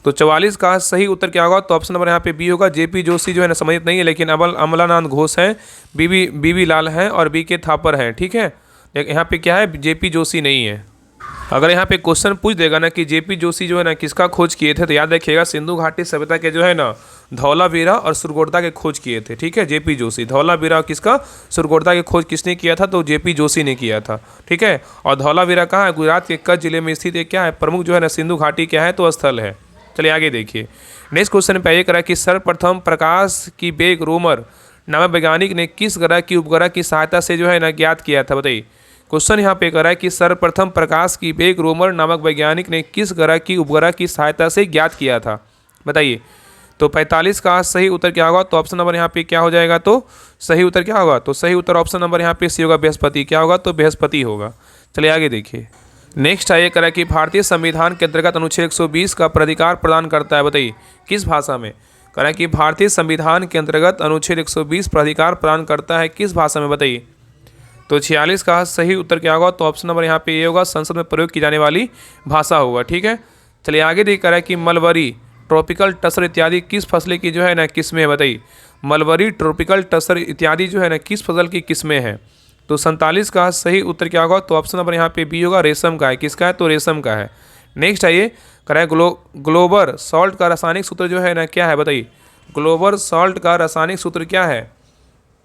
तो 44 का सही उत्तर क्या होगा तो ऑप्शन नंबर यहाँ पे बी होगा, जेपी जोशी जो है ना संबंधित नहीं है, लेकिन अमलानंद घोष हैं, बीबी लाल हैं और बीके थापर हैं, ठीक है। यहाँ पे क्या है, जेपी जोशी नहीं है। अगर यहाँ पे क्वेश्चन पूछ देगा ना कि जेपी जोशी जो है ना किसका खोज किए थे तो याद रखिएगा सिंधु घाटी सभ्यता के जो है ना धौलावीरा और सुरगोर्दा के खोज किए थे, ठीक है। जेपी जोशी, धौलावीरा और किसका, सुरगोर्दा की खोज किसने किया था तो जेपी जोशी ने किया था, ठीक है। और धौलावीरा कहाँ है, गुजरात के कच्छ जिले में स्थित एक क्या है प्रमुख जो है ना सिंधु घाटी क्या है तो स्थल है। चलिए आगे देखिए, नेक्स्ट क्वेश्चन पे ये करा कि सर्वप्रथम प्रकाश की बेग रोमर नामक वैज्ञानिक ने किस ग्रह की उपग्रह की सहायता से जो है ना ज्ञात किया था, बताइए। क्वेश्चन यहाँ पे करा है कि सर्वप्रथम प्रकाश की बेग रोमर नामक वैज्ञानिक ने किस ग्रह की उपग्रह की सहायता से ज्ञात किया था, बताइए। तो 45 का सही उत्तर क्या होगा? तो ऑप्शन नंबर यहाँ पे क्या हो जाएगा? तो सही उत्तर क्या होगा? तो सही उत्तर ऑप्शन नंबर यहाँ पे सी होगा, बृहस्पति। क्या होगा? तो बृहस्पति होगा। चलिए आगे देखिए। नेक्स्ट है, ये करा कि भारतीय संविधान के अंतर्गत अनुच्छेद 120 का प्राधिकार प्रदान करता है, बताइए किस भाषा में? करा कि भारतीय संविधान के अंतर्गत अनुच्छेद 120 प्राधिकार प्रदान करता है किस भाषा में? बताइए। तो 46 का सही उत्तर क्या होगा? तो ऑप्शन नंबर यहाँ पे ये होगा, संसद में प्रयोग की जाने वाली भाषा होगा। ठीक है, चलिए आगे देख रहा है कि मलबरी, ट्रॉपिकल टसर इत्यादि किस फसल की जो है ना किस्में है? बताइए। मलबरी, ट्रॉपिकल टसर इत्यादि जो है ना किस फसल की किस्में हैं? तो 47 का सही उत्तर क्या होगा? तो ऑप्शन नंबर यहाँ पे बी होगा, रेशम का है। किसका है? तो रेशम का है। नेक्स्ट आइए, कराए ग्लोबल सॉल्ट का रासायनिक सूत्र जो है ना क्या है? बताइए। ग्लोबल सॉल्ट का रासायनिक सूत्र क्या है?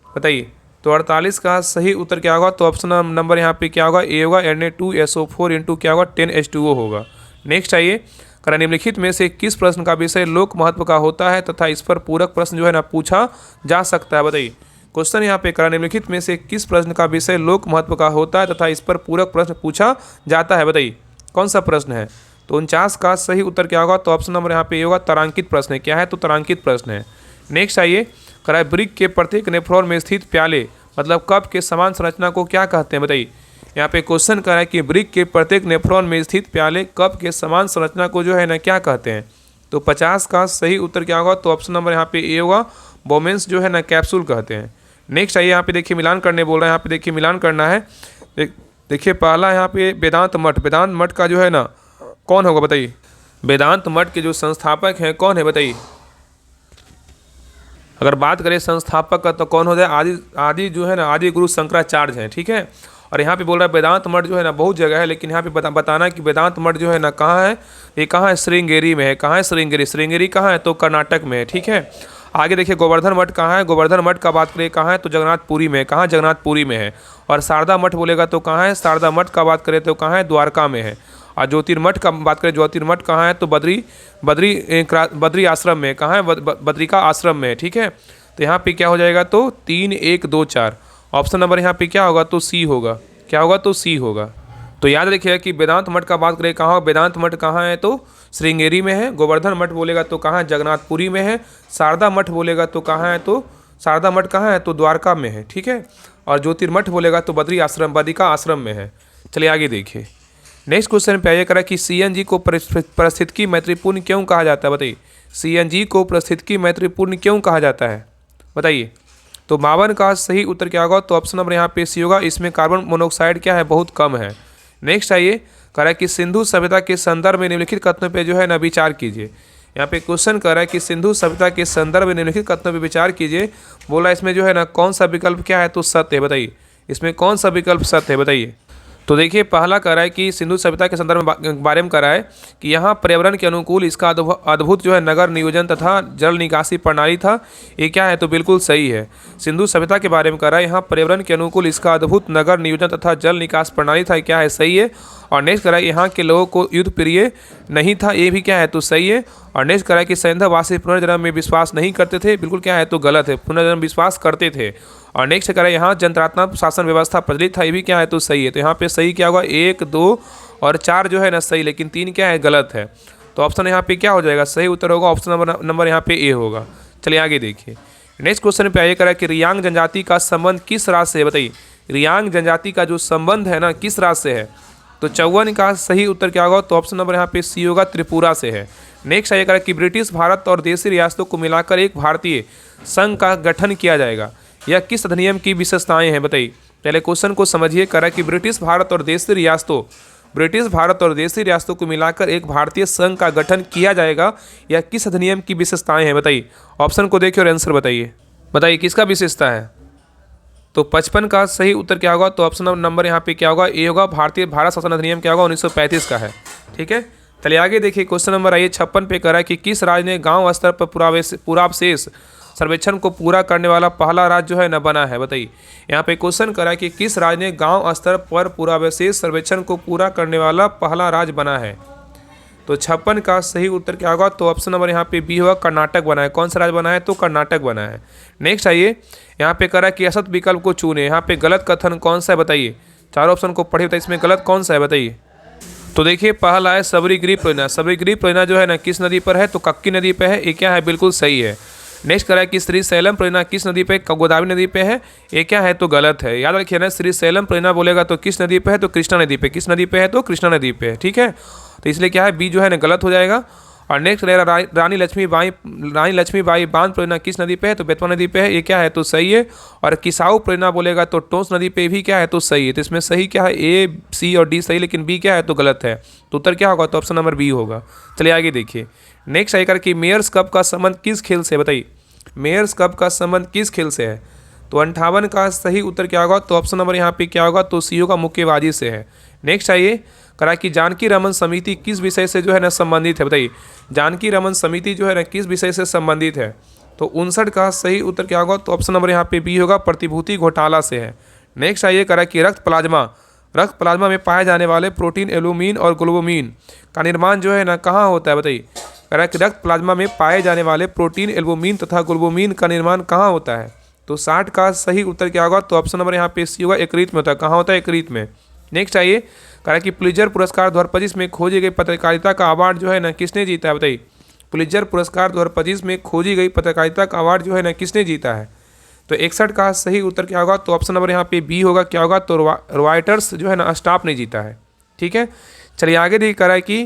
बताइए। तो 48 का सही उत्तर क्या होगा? तो ऑप्शन नंबर यहाँ पे क्या होगा? ए होगा, Na2SO4 इंटू क्या होगा? 10H2O होगा। नेक्स्ट आइए, करा निम्नलिखित में से किस प्रश्न का विषय लोक महत्व का होता है तथा इस पर पूरक प्रश्न जो है ना पूछा जा सकता है? बताइए। क्वेश्चन यहाँ पे करा निम्नलिखित में से किस प्रश्न का विषय लोक महत्व का होता है तथा इस पर पूरक प्रश्न पूछा जाता है? बताइए कौन सा प्रश्न है? तो 49 का सही उत्तर क्या होगा? तो ऑप्शन नंबर यहाँ पे ये होगा, तारांकित प्रश्न है। क्या है? तो तारांकित प्रश्न है। नेक्स्ट आइए, कराए वृक्क के प्रत्येक नेफ्रॉन में स्थित प्याले मतलब कप के समान संरचना को क्या कहते हैं? बताइए। यहाँ पे क्वेश्चन कर रहा है कि वृक्क के प्रत्येक नेफ्रॉन में स्थित प्याले कप के समान संरचना को जो है ना क्या कहते हैं? तो 50 का सही उत्तर क्या होगा? तो ऑप्शन नंबर यहाँ पे ए होगा, बोमेंस जो है ना कैप्सूल कहते हैं। नेक्स्ट आइए, यहाँ पे देखिए मिलान करने बोल रहा है। यहाँ पे देखिए मिलान करना है। देखिए पहला यहाँ पे वेदांत मठ, वेदांत मठ का जो है ना कौन होगा? बताइए। वेदांत मठ के जो संस्थापक हैं कौन है? बताइए। अगर बात करें संस्थापक का तो कौन हो जाए? आदि जो है ना आदि गुरु शंकराचार्य हैं। ठीक है, और यहाँ पे बोल रहा है वेदांत मठ जो है ना बहुत जगह है, लेकिन यहाँ पे बताना कि वेदांत मठ जो है ना कहाँ है? ये कहाँ है? श्रृंगेरी में है। कहाँ है? श्रृंगेरी। श्रृंगेरी कहाँ है? तो कर्नाटक में है। ठीक है, आगे देखिए गोवर्धन मठ कहाँ है? गोवर्धन मठ का बात करें कहाँ है? तो जगन्नाथपुरी में। कहाँ? जगन्नाथपुरी में है। और शारदा मठ बोलेगा तो कहाँ है? शारदा मठ का बात करें तो कहाँ है? द्वारका में है। और ज्योतिर्मठ का बात करें, ज्योतिर्मठ कहाँ है? तो बद्री आश्रम में। कहाँ है? बद्रिका आश्रम में। ठीक है, तो यहाँ पे क्या हो जाएगा? तो 3, 1, 2, 4 ऑप्शन नंबर यहाँ पे क्या होगा? तो सी होगा। क्या होगा? तो सी होगा। तो याद रखिएगा कि वेदांत मठ का बात करें कहाँ हो? वेदांत मठ कहाँ है? तो श्रृंगेरी में है। गोवर्धन मठ बोलेगा तो कहाँ है? जगन्नाथपुरी में है। शारदा मठ बोलेगा तो कहाँ है? तो शारदा मठ कहाँ है? तो द्वारका में है। ठीक है, और ज्योतिर्मठ बोलेगा तो बद्रिका आश्रम में है। चलिए आगे देखिए। नेक्स्ट क्वेश्चन पे आइए, करा कि सीएनजी को पारिस्थितिकी मैत्रीपूर्ण क्यों कहा जाता है? बताइए। सीएनजी को पारिस्थितिकी मैत्रीपूर्ण क्यों कहा जाता है? बताइए। तो 52 का सही उत्तर क्या होगा? तो ऑप्शन नंबर यहाँ पे सी होगा, इसमें कार्बन मोनोऑक्साइड क्या है? बहुत कम है। नेक्स्ट आइए, करा कि सिंधु सभ्यता के संदर्भ में निम्नलिखित कथनों पे जो है ना विचार कीजिए। यहाँ पे क्वेश्चन कर रहा है कि सिंधु सभ्यता के संदर्भ में निम्नलिखित कथनों पे विचार कीजिए। बोला इसमें जो है ना कौन सा विकल्प क्या है? तो सत्य है। बताइए इसमें कौन सा विकल्प सत्य है? बताइए। तो देखिए पहला कह रहा है कि सिंधु सभ्यता के संदर्भ में बारे में कह रहा है कि यहाँ पर्यावरण के अनुकूल इसका अद्भुत जो है नगर नियोजन तथा जल निकासी प्रणाली था। ये क्या है? तो बिल्कुल सही है। सिंधु सभ्यता के बारे में कह रहा है यहाँ पर्यावरण के अनुकूल इसका अद्भुत नगर नियोजन तथा जल निकास प्रणाली था। क्या है? सही है। और नेक्स्ट कह रहा है यहाँ के लोगों को युद्ध प्रिय नहीं था। ये भी क्या है? तो सही है। और नेक्स्ट कह रहा है कि सैंधववासी पुनर्जन्म में विश्वास नहीं करते थे। बिल्कुल क्या है? तो गलत है। पुनर्जन्म विश्वास करते थे। और नेक्स्ट कह रहा है यहाँ जनत्रात्मक शासन व्यवस्था प्रचलित था। ये भी क्या है? तो सही है। तो यहाँ पे सही क्या होगा? 1, 2 और 4 जो है ना सही, लेकिन 3 क्या है? गलत है। तो ऑप्शन यहाँ पे क्या हो जाएगा? सही उत्तर होगा ऑप्शन नंबर यहाँ पे ए होगा। चलिए आगे देखिए। नेक्स्ट क्वेश्चन पे आइए, करा कि रियांग जनजाति का संबंध किस राज्य से है? बताइए। रियांग जनजाति का जो संबंध है ना किस राज्य से है? तो 54 का सही उत्तर क्या होगा? तो ऑप्शन नंबर यहाँ पे सी होगा, त्रिपुरा से है। नेक्स्ट आइए, करा कि ब्रिटिश भारत और देशी रियासतों को मिलाकर एक भारतीय संघ का गठन किया जाएगा। यह किस अधिनियम की विशेषताएं हैं? बताइए। पहले क्वेश्चन को समझिए। करा कि ब्रिटिश भारत और देशी रियासतों को मिलाकर एक भारतीय संघ का गठन किया जाएगा। यह किस अधिनियम की विशेषताएं हैं? बताइए। ऑप्शन को देखिए और आंसर बताइए। बताइए किसका विशेषता है? तो 55 का सही उत्तर क्या होगा? तो ऑप्शन नंबर यहाँ पे क्या होगा? ए होगा, भारत शासन अधिनियम क्या होगा? 1935 का है। ठीक है, चलिए आगे देखिए। क्वेश्चन नंबर आइए 56 पे करा कि किस राज्य ने गाँव स्तर पर पूरावशेष सर्वेक्षण को पूरा करने वाला पहला राज्य जो है न बना है? बताइए। यहाँ पे क्वेश्चन करा कि किस राज्य ने गांव स्तर पर पूरावशेष सर्वेक्षण को पूरा करने वाला पहला राज्य बना है? तो 56 का सही उत्तर क्या होगा? तो ऑप्शन नंबर यहाँ पे बी होगा, कर्नाटक बना है। कौन सा राज्य बना है? तो कर्नाटक बना है। नेक्स्ट आइए, यहाँ पे करा कि असत विकल्प को चुने। यहाँ पे गलत कथन कौन सा है? बताइए। चारों ऑप्शन को पढ़िए, बताइए इसमें गलत कौन सा है? बताइए। तो देखिए पहला है सबरीगिरी परियोजना। सबरीगिरी परियोजना जो है ना किस नदी पर है, तो कक्की नदी पे है, ये क्या है बिल्कुल सही है। नेक्स्ट करा है कि श्रीशैलम परियोजना किस नदी पे, गोदावरी नदी पे है, ये क्या है तो गलत है। याद रखिए ना, श्रीशैलम परियोजना बोलेगा तो किस नदी पे है, तो कृष्णा नदी पे। किस नदी पे है, तो कृष्णा नदी पे है, ठीक है। तो इसलिए क्या है बी जो है ना गलत हो जाएगा। और नेक्स्ट रहेगा रानी लक्ष्मीबाई बांध परियोजना किस नदी पे है, तो बेतवा नदी पे है, ये क्या है तो सही है। और किसाऊ परियोजना बोलेगा तो टोंस नदी पे भी क्या है तो सही है। तो इसमें सही क्या है, ए सी और डी सही, लेकिन बी क्या है तो गलत है। तो उत्तर क्या होगा, तो ऑप्शन नंबर बी होगा। चलिए आगे देखिए। नेक्स्ट आएगा कि मेयर्स कप का संबंध किस खेल से, बताइए मेयर्स कप का संबंध किस खेल से है। तो 58 का सही उत्तर क्या होगा, तो ऑप्शन नंबर यहाँ पे क्या होगा, तो सी होगा, मुक्केबाजी से है। नेक्स्ट आइए करा कि जानकी रमन समिति किस विषय से जो है ना संबंधित है, बताइए जानकी रमन समिति जो है ना किस विषय से संबंधित है। तो 59 का सही उत्तर क्या होगा, तो ऑप्शन नंबर यहाँ पे बी होगा, प्रतिभूति घोटाला से है। नेक्स्ट आइए करा कि रक्त प्लाज्मा में पाए जाने वाले प्रोटीन एल्बुमिन और ग्लोबुमिन का निर्माण जो है ना कहाँ होता है, बताइए करा कि रक्त प्लाज्मा में पाए जाने वाले प्रोटीन एल्बुमिन तथा ग्लोबुमिन का निर्माण कहाँ होता है। तो 60 का सही उत्तर क्या होगा, तो ऑप्शन नंबर यहाँ पे सी होगा, यकृत में होता है। कहाँ होता है, यकृत में। नेक्स्ट आइए कहा कि पुलित्जर पुरस्कार 2025 में खोजी गई पत्रकारिता का अवार्ड जो है ना किसने जीता है, बताइए पुलित्जर पुरस्कार 2025 में खोजी गई पत्रकारिता का अवार्ड जो है ना किसने जीता है। तो 61 का सही उत्तर क्या होगा, तो ऑप्शन नंबर यहाँ पे बी होगा, क्या होगा तो रॉयटर्स जो है ना स्टाफ ने जीता है, ठीक है। चलिए आगे देखिए करा कि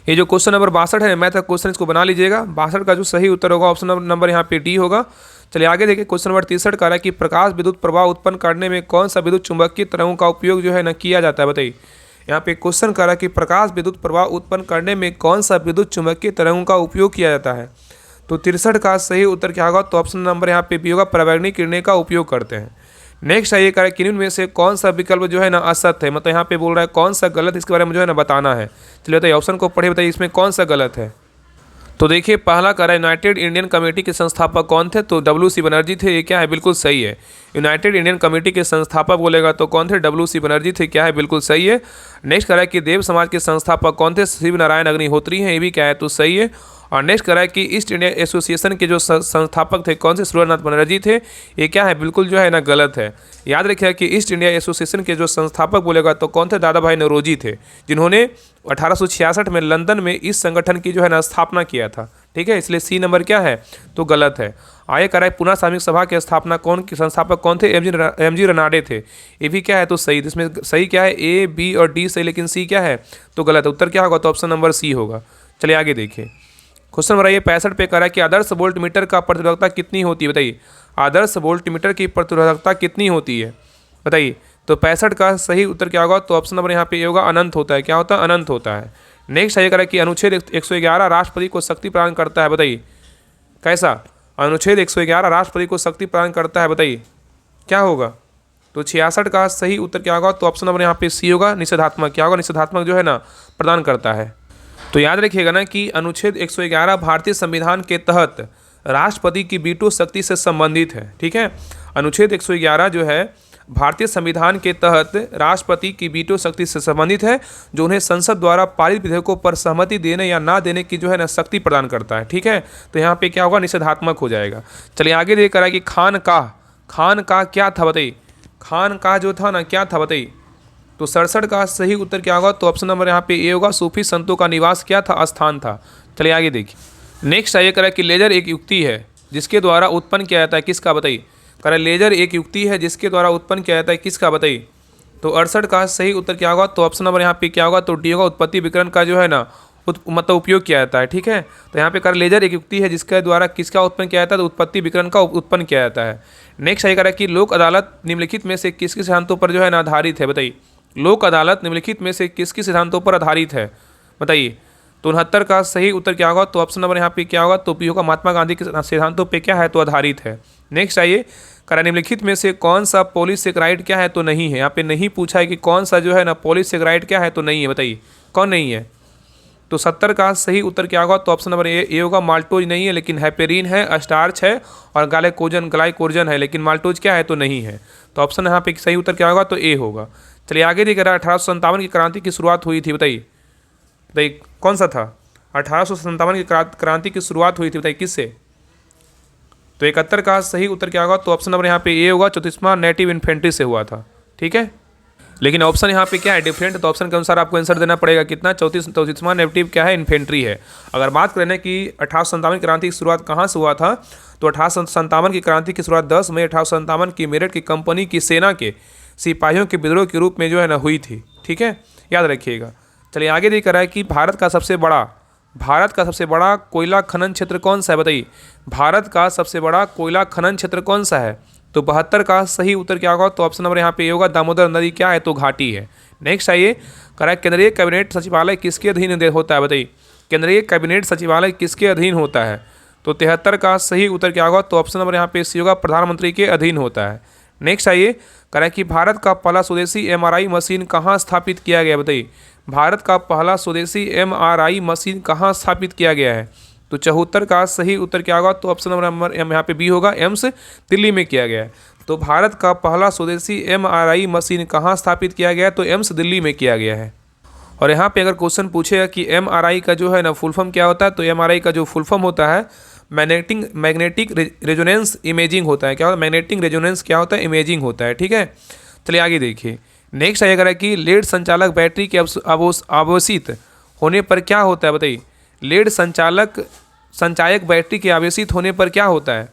ये जो क्वेश्चन नंबर 62 है मैथ का क्वेश्चन, इसको बना लीजिएगा। 62 का जो सही उत्तर होगा ऑप्शन नंबर यहाँ पे डी होगा। चलिए आगे देखिए क्वेश्चन नंबर 63 का है कि प्रकाश विद्युत प्रवाह उत्पन्न करने में कौन सा विद्युत चुंबकीय तरंगों का उपयोग जो है ना किया जाता है, बताइए यहाँ पे क्वेश्चन कर रहा है कि प्रकाश विद्युत प्रवाह उत्पन्न करने में कौन सा विद्युत चुंबकीय तरंगों का उपयोग किया जाता है। तो 63 का सही उत्तर क्या होगा, तो ऑप्शन नंबर यहाँ पे बी होगा, परावैंगनी किरणें का उपयोग करते हैं। नेक्स्ट आइए करें कि इनमें से कौन सा विकल्प जो है ना असत्य है, मतलब यहाँ पे बोल रहा है कौन सा गलत, इसके बारे में जो है ना बताना है। चलिए बताइए ऑप्शन को पढ़े, बताइए इसमें कौन सा गलत है। तो देखिए पहला करा यूनाइटेड इंडियन कमेटी के संस्थापक कौन थे, तो WC बनर्जी थे, ये क्या है बिल्कुल सही है। यूनाइटेड इंडियन कमेटी के संस्थापक बोलेगा तो कौन थे, WC बनर्जी थे, क्या है बिल्कुल सही है। नेक्स्ट करा है कि देव समाज के संस्थापक कौन थे, शिव नारायण अग्निहोत्री हैं, ये भी क्या है तो सही है। और नेक्स्ट करा है कि ईस्ट इंडिया एसोसिएशन के जो संस्थापक थे कौन से, सूर्यनाथ बनर्जी थे, ये क्या है बिल्कुल जो है ना गलत है। याद रखिएगा कि ईस्ट इंडिया एसोसिएशन के जो संस्थापक बोलेगा तो कौन थे, दादा भाई नौरोजी थे, जिन्होंने 1866 में लंदन में इस संगठन की जो है ना स्थापना किया था, ठीक है। इसलिए सी नंबर क्या है तो गलत है। आगे करा है पुनः सामूहिक सभा की स्थापना संस्थापक कौन थे, एम जी रनाडे थे, ये भी क्या है तो सही। इसमें सही क्या है, ए बी और डी सही, लेकिन सी क्या है तो गलत है। उत्तर क्या होगा, तो ऑप्शन नंबर सी होगा। चलिए आगे देखिए क्वेश्चन नंबर 65 पे करा है कि आदर्श वोल्ट मीटर का प्रतिरोधकता कितनी होती है, बताइए आदर्श वोल्ट मीटर की प्रतिरोधकता कितनी होती है, बताइए। तो 65 का सही उत्तर क्या होगा, तो ऑप्शन नंबर यहाँ पे ये होगा, अनंत होता है। क्या होता है, अनंत होता है। नेक्स्ट ये करा कि अनुच्छेद 111 राष्ट्रपति को शक्ति प्रदान करता है, बताइए कैसा, अनुच्छेद 111 राष्ट्रपति को शक्ति प्रदान करता है, बताइए क्या होगा। तो 66 का सही उत्तर क्या होगा, तो ऑप्शन नंबर यहाँ पे सी होगा, निषेधात्मक। क्या होगा, निषेधात्मक जो है ना प्रदान करता है। तो याद रखिएगा ना कि अनुच्छेद 111 भारतीय संविधान के तहत राष्ट्रपति की वीटो शक्ति से संबंधित है, ठीक है। अनुच्छेद 111 जो है भारतीय संविधान के तहत राष्ट्रपति की वीटो शक्ति से संबंधित है, जो उन्हें संसद द्वारा पारित विधेयकों पर सहमति देने या ना देने की जो है ना शक्ति प्रदान करता है, ठीक है। तो यहाँ पे क्या होगा, निषेधात्मक हो जाएगा। चलिए आगे देखकर है कि खानकाह क्या था, बताइए खानकाह जो था ना क्या था, बताइए। तो 67 का सही उत्तर क्या होगा, तो ऑप्शन नंबर यहाँ पे ए होगा, सूफी संतों का निवास क्या था, स्थान था। चलिए आगे देखिए नेक्स्ट आइए करें कि लेजर एक युक्ति है जिसके द्वारा उत्पन्न किया जाता है, किसका, बताइए करें लेजर एक युक्ति है जिसके द्वारा उत्पन्न किया जाता है, किसका, बताइए। तो 68 का सही उत्तर क्या होगा, तो ऑप्शन नंबर यहाँ पे क्या होगा, तो डी होगा, उत्पत्ति विकिरण का जो है ना मतलब उपयोग किया जाता है, ठीक है। तो यहाँ पे कर लेजर एक युक्ति है जिसके द्वारा किसका उत्पन्न किया जाता है, तो उत्पत्ति विकिरण का उत्पन्न किया जाता है। नेक्स्ट आइए करें कि लोक अदालत निम्नलिखित में से किसके सिद्धांतों पर जो है ना आधारित है, बताइए लोक अदालत निम्नलिखित में से किसके सिद्धांतों पर आधारित है, बताइए। तो 69 का सही उत्तर क्या होगा, तो ऑप्शन नंबर यहाँ पे क्या होगा, तो पी होगा, महात्मा गांधी के सिद्धांतों पे क्या है तो आधारित है। नेक्स्ट आइए करा निम्नलिखित में से कौन सा पॉलीसेकेराइड क्या है तो नहीं है। यहाँ पे नहीं पूछा है कि कौन सा जो है ना पॉलीसेकेराइड क्या है तो नहीं है, बताइए कौन नहीं है। तो 70 का सही उत्तर क्या होगा, तो ऑप्शन नंबर ए होगा, माल्टोज नहीं है, लेकिन हैपेरिन है, स्टार्च है और ग्लाइकोजन है, लेकिन माल्टोज क्या है तो नहीं है। तो ऑप्शन यहाँ पे सही उत्तर क्या होगा, तो ए होगा। चलिए आगे देखिए 1857 की क्रांति की शुरुआत हुई थी, बताइए कौन सा था, 1857 की क्रांति की शुरुआत हुई थी, बताइए किससे। तो 71 का सही उत्तर क्या होगा, तो ऑप्शन नंबर यहाँ पे ए होगा, 34वां नेटिव इन्फेंट्री से हुआ था, ठीक है। लेकिन ऑप्शन यहाँ पे क्या है, डिफरेंट, तो ऑप्शन के अनुसार आपको आंसर देना पड़ेगा। कितना 34वां नेगेटिव क्या है, इन्फेंट्री है। अगर बात करें कि 1857 क्रांति की शुरुआत कहाँ से हुआ था, तो 1857 की क्रांति की शुरुआत 10 मई 1857 की मेरठ की कंपनी की सेना के सिपाहियों के विद्रोह के रूप में जो है ना हुई थी। ठीक है, याद रखिएगा। चलिए आगे देख रहा है कि भारत का सबसे बड़ा कोयला खनन क्षेत्र कौन सा है, बताइए। भारत का सबसे बड़ा कोयला खनन क्षेत्र कौन सा है, तो 72 का सही उत्तर क्या होगा, तो ऑप्शन नंबर यहाँ पे होगा दामोदर नदी क्या है, तो घाटी है। नेक्स्ट आइए, करेक्ट, केंद्रीय कैबिनेट सचिवालय किसके अधीन होता है, बताइए। केंद्रीय कैबिनेट सचिवालय किसके अधीन होता है, तो 73 का सही उत्तर क्या होगा, तो ऑप्शन नंबर यहाँ पे सी होगा प्रधानमंत्री के अधीन होता है। नेक्स्ट आइए, करेक्ट कि भारत का पहला स्वदेशी MRI मशीन कहाँ स्थापित किया गया, बताइए। भारत का पहला स्वदेशी MRI मशीन कहाँ स्थापित किया गया है, तो 74 का सही उत्तर क्या होगा, तो ऑप्शन नंबर यहाँ पे बी होगा, एम्स दिल्ली में किया गया है। तो भारत का पहला स्वदेशी MRI मशीन कहाँ स्थापित किया गया है, तो एम्स दिल्ली में किया गया है। और यहाँ पे अगर क्वेश्चन पूछेगा कि MRI का जो है ना फुल फॉर्म क्या होता है, तो MRI का जो फुल फॉर्म होता है मैग्नेटिक रेजोनेंस इमेजिंग होता है। क्या होता है, मैग्नेटिक रेजोनेंस क्या होता है, इमेजिंग होता है। ठीक है, चलिए आगे देखिए। नेक्स्ट आएगा कि लेड संचालक बैटरी के आवेशित होने पर क्या होता है, बताइए। लेड संचायक बैटरी के आवेशित होने पर क्या होता है,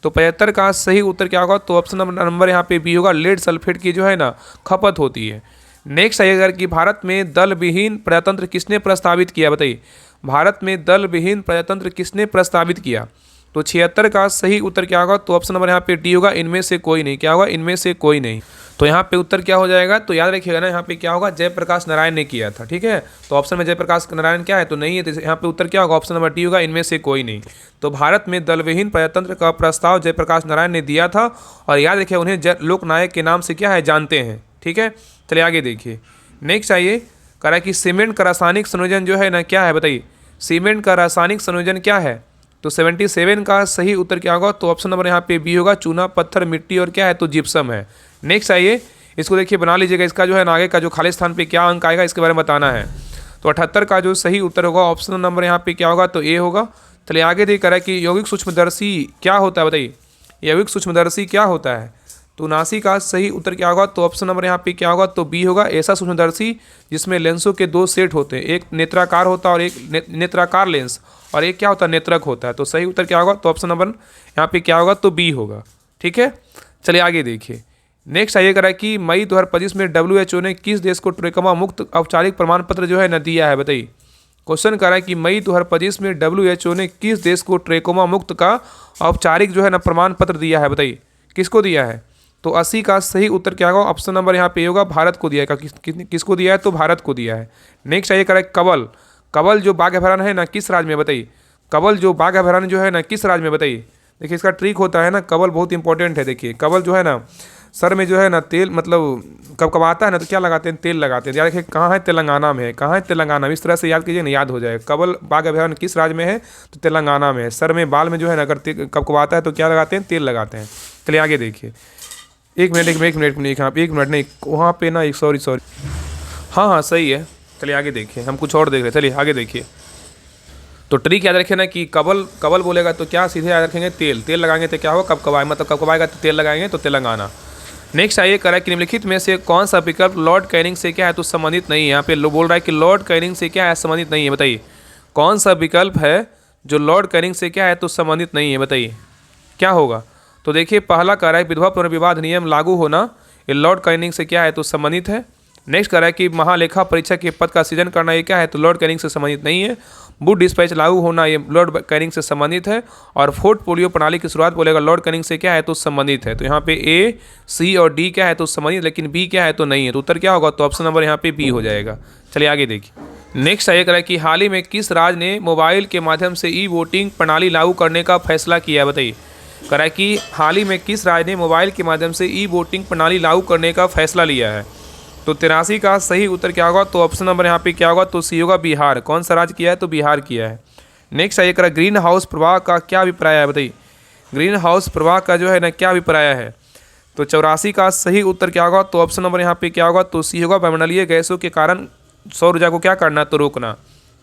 तो 75 का सही उत्तर क्या होगा, तो ऑप्शन नंबर यहाँ पे बी होगा, लेड सल्फेट की जो है ना खपत होती है। नेक्स्ट आएगा कि भारत में दल विहीन प्रजातंत्र किसने प्रस्तावित किया, बताइए। भारत में दल विहीन प्रजातंत्र किसने प्रस्तावित किया, तो 76 का सही उत्तर क्या होगा, तो ऑप्शन नंबर यहाँ पे डी होगा, इनमें से कोई नहीं। क्या होगा, इनमें से कोई नहीं। तो यहाँ पे उत्तर क्या हो जाएगा, तो याद रखिएगा ना, यहाँ पे क्या होगा, जयप्रकाश नारायण ने किया था। ठीक है, तो ऑप्शन में जयप्रकाश नारायण क्या है, तो नहीं है, तो यहाँ पे उत्तर क्या होगा, ऑप्शन नंबर डी होगा, इनमें से कोई नहीं। तो भारत में दलविहीन प्रजातंत्र का प्रस्ताव जयप्रकाश नारायण ने दिया था, और याद रखिए उन्हें लोकनायक के नाम से क्या है, जानते हैं। ठीक है, चलिए आगे देखिए। नेक्स्ट आइए, करा कि सीमेंट का रासायनिक संयोजन जो है ना क्या है, बताइए। सीमेंट का रासायनिक संयोजन क्या है, तो 77 का सही उत्तर क्या होगा, तो ऑप्शन नंबर यहाँ पे बी होगा, चूना, पत्थर, मिट्टी और क्या है, तो जिप्सम है। नेक्स्ट आइए, इसको देखिए बना लीजिएगा, इसका जो है ना आगे का जो खाली स्थान पे क्या अंक आएगा इसके बारे में बताना है। तो 78 का जो सही उत्तर होगा, ऑप्शन नंबर यहाँ पे क्या होगा, तो ए होगा। चलिए आगे देख रहा है कि यौगिक सूक्ष्मदर्शी क्या होता है, बताइए। यौगिक सूक्ष्मदर्शी क्या होता है, तो 79 का सही उत्तर क्या होगा, तो ऑप्शन नंबर यहाँ पे क्या होगा, तो बी होगा, ऐसा सूक्ष्मदर्शी जिसमें लेंसों के दो सेट होते हैं, एक नेत्राकार होता है और एक नेत्राकार लेंस, और एक क्या होता है, नेत्रक होता है। तो सही उत्तर क्या होगा, तो ऑप्शन नंबर यहाँ पे क्या होगा, तो बी होगा। ठीक है, चलिए आगे देखिए। नेक्स्ट आइए करा कि मई 2025 में WHO ने किस देश को ट्रेकोमा मुक्त औपचारिक प्रमाण पत्र जो है न दिया है, बताइए। क्वेश्चन करा है कि मई 2025 में WHO ने किस देश को ट्रेकोमा मुक्त का औपचारिक जो है ना प्रमाण पत्र दिया है, बताइए। किसको दिया है, तो 80 का सही उत्तर क्या होगा, ऑप्शन नंबर यहाँ पे होगा, भारत को दिया है। किसको दिया है, तो भारत को दिया है। नेक्स्ट आइए करा कवल जो बाघ अभयारण्य है ना किस राज्य में, बताइए। कवल जो बाघ अभयारण्य जो है ना किस राज्य में, बताइए। देखिए इसका ट्रिक होता है ना, कवल बहुत इंपॉर्टेंट है। देखिए कवल जो है ना सर में जो है ना तेल, मतलब कब आता है ना तो क्या लगाते हैं, तेल लगाते हैं। याद रखिए कहाँ है, तेलंगाना में है। कहाँ है, तेलंगाना में। इस तरह से याद कीजिए ना, याद हो जाएगा। कवल बाघ अभयारण्य किस राज्य में है, तो तेलंगाना में है। सर में बाल में जो है ना अगर कब आता है तो क्या लगाते हैं, तेल लगाते हैं। चलिए आगे देखिए। एक मिनट हाँ, एक मिनट नहीं, वहाँ पे ना सॉरी हाँ सही है। चलिए आगे देखिए, हम कुछ और देख रहे हैं। चलिए आगे देखिए। तो ट्रिक याद रखें ना कि कवल बोलेगा तो क्या सीधे याद रखेंगे, तेल लगाएंगे तो क्या होगा, कब मतलब कब आएगा, तो तेल लगाएंगे तो तेलंगाना। नेक्स्ट आइए करा कि निम्नलिखित में से कौन सा विकल्प लॉर्ड कैनिंग से क्या है, तो संबंधित नहीं है। यहाँ पे बोल रहा है कि लॉर्ड कैनिंग से क्या है, संबंधित नहीं है। बताइए कौन सा विकल्प है जो लॉर्ड कैनिंग से क्या है, तो संबंधित नहीं है। बताइए क्या होगा। तो देखिए पहला कह रहा है विधवा पुनर्विवाह अधिनियम लागू होना, ये लॉर्ड कैनिंग से क्या है, तो संबंधित है। नेक्स्ट कह रहा है कि महालेखा परीक्षक के पद का सृजन करना, ये क्या है, तो लॉर्ड कैनिंग से संबंधित नहीं है। बुड डिस्पैच लागू होना, ये लॉर्ड कैनिंग से संबंधित है। और फोर्ट पोलियो प्रणाली की शुरुआत बोलेगा लॉर्ड कैनिंग से क्या है, तो संबंधित है। तो यहाँ पे ए, सी और डी क्या है, तो संबंधित, लेकिन बी क्या है, तो नहीं है। तो उत्तर क्या होगा, तो ऑप्शन नंबर यहाँ पे बी हो जाएगा। चलिए आगे देखिए। नेक्स्ट आइए करें कि हाल ही में किस राज्य ने मोबाइल के माध्यम से ई वोटिंग प्रणाली लागू करने का फैसला किया है। बताइए करें कि हाल ही में किस राज्य ने मोबाइल के माध्यम से ई वोटिंग प्रणाली लागू करने का फैसला लिया है। तो 83 का सही उत्तर क्या होगा, तो ऑप्शन नंबर यहाँ पे क्या होगा, तो सी होगा, बिहार। कौन सा राज्य किया है, तो बिहार किया है। नेक्स्ट आइए करा ग्रीन हाउस प्रभाव का क्या अभिप्राय है। बताइए ग्रीन हाउस प्रभाव का जो है ना क्या अभिप्राय है। तो 84 का सही उत्तर क्या होगा, तो ऑप्शन नंबर यहाँ पे क्या होगा, तो सी होगा, वायुमंडलीय गैसों के कारण सौर ऊर्जा को क्या करना, तो रोकना।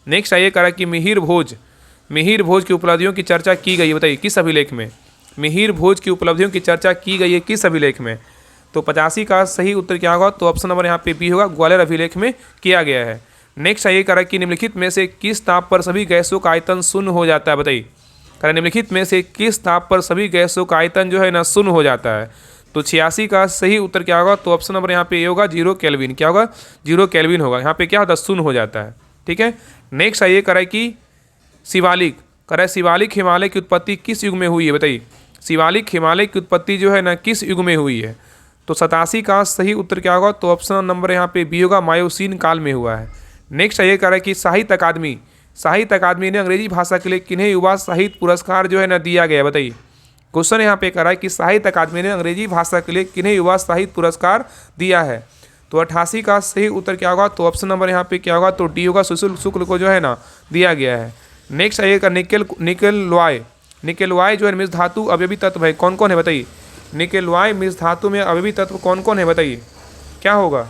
नेक्स्ट आइए करा कि मिहिर भोज की उपलब्धियों की चर्चा की गई है। बताइए किस अभिलेख में मिहिर भोज की उपलब्धियों की चर्चा की गई है, किस अभिलेख में। तो 85 का सही उत्तर क्या होगा, तो ऑप्शन नंबर यहाँ पे बी होगा, ग्वालियर अभिलेख में किया गया है। नेक्स्ट आइए करा कि निम्नलिखित में से किस ताप पर सभी गैसों का आयतन शून्य हो जाता है, बताइए। करा निम्नलिखित में से किस ताप पर सभी गैसों का आयतन जो है ना शून्य हो जाता है, तो 86 का सही उत्तर क्या होगा, तो ऑप्शन नंबर यहाँ पे ये होगा 0 केल्विन। क्या होगा, 0 केल्विन होगा। यहाँ पे क्या होता है, शून्य हो जाता है। ठीक है। नेक्स्ट आइए करा कि शिवालिक, करा शिवालिक हिमालय की उत्पत्ति किस युग में हुई है, बताइए। शिवालिक हिमालय की उत्पत्ति जो है ना किस युग में हुई है, तो 87 का सही उत्तर क्या होगा, तो ऑप्शन नंबर यहाँ पे बी होगा, मायोसीन काल में हुआ है। नेक्स्ट ये कह रहा है कि साहित्य अकादमी ने अंग्रेजी भाषा के लिए किन्हें युवा साहित्य पुरस्कार जो है ना दिया गया, बताइए। क्वेश्चन यहाँ पे कह रहा है कि साहित्य अकादमी ने अंग्रेजी भाषा के लिए किन्हें युवा साहित्य पुरस्कार दिया है, तो 88 का सही उत्तर क्या होगा, तो ऑप्शन नंबर यहाँ पे क्या होगा, तो डी होगा, सुशील शुक्ल को जो है ना दिया गया है। नेक्स्ट आइए का निकेल वाई जो है मिश्र धातु अवयवी तत्व है, कौन कौन है, बताइए। निकेल वाई मिश्र धातु में अवयवी तत्व कौन कौन है, बताइए। क्या होगा,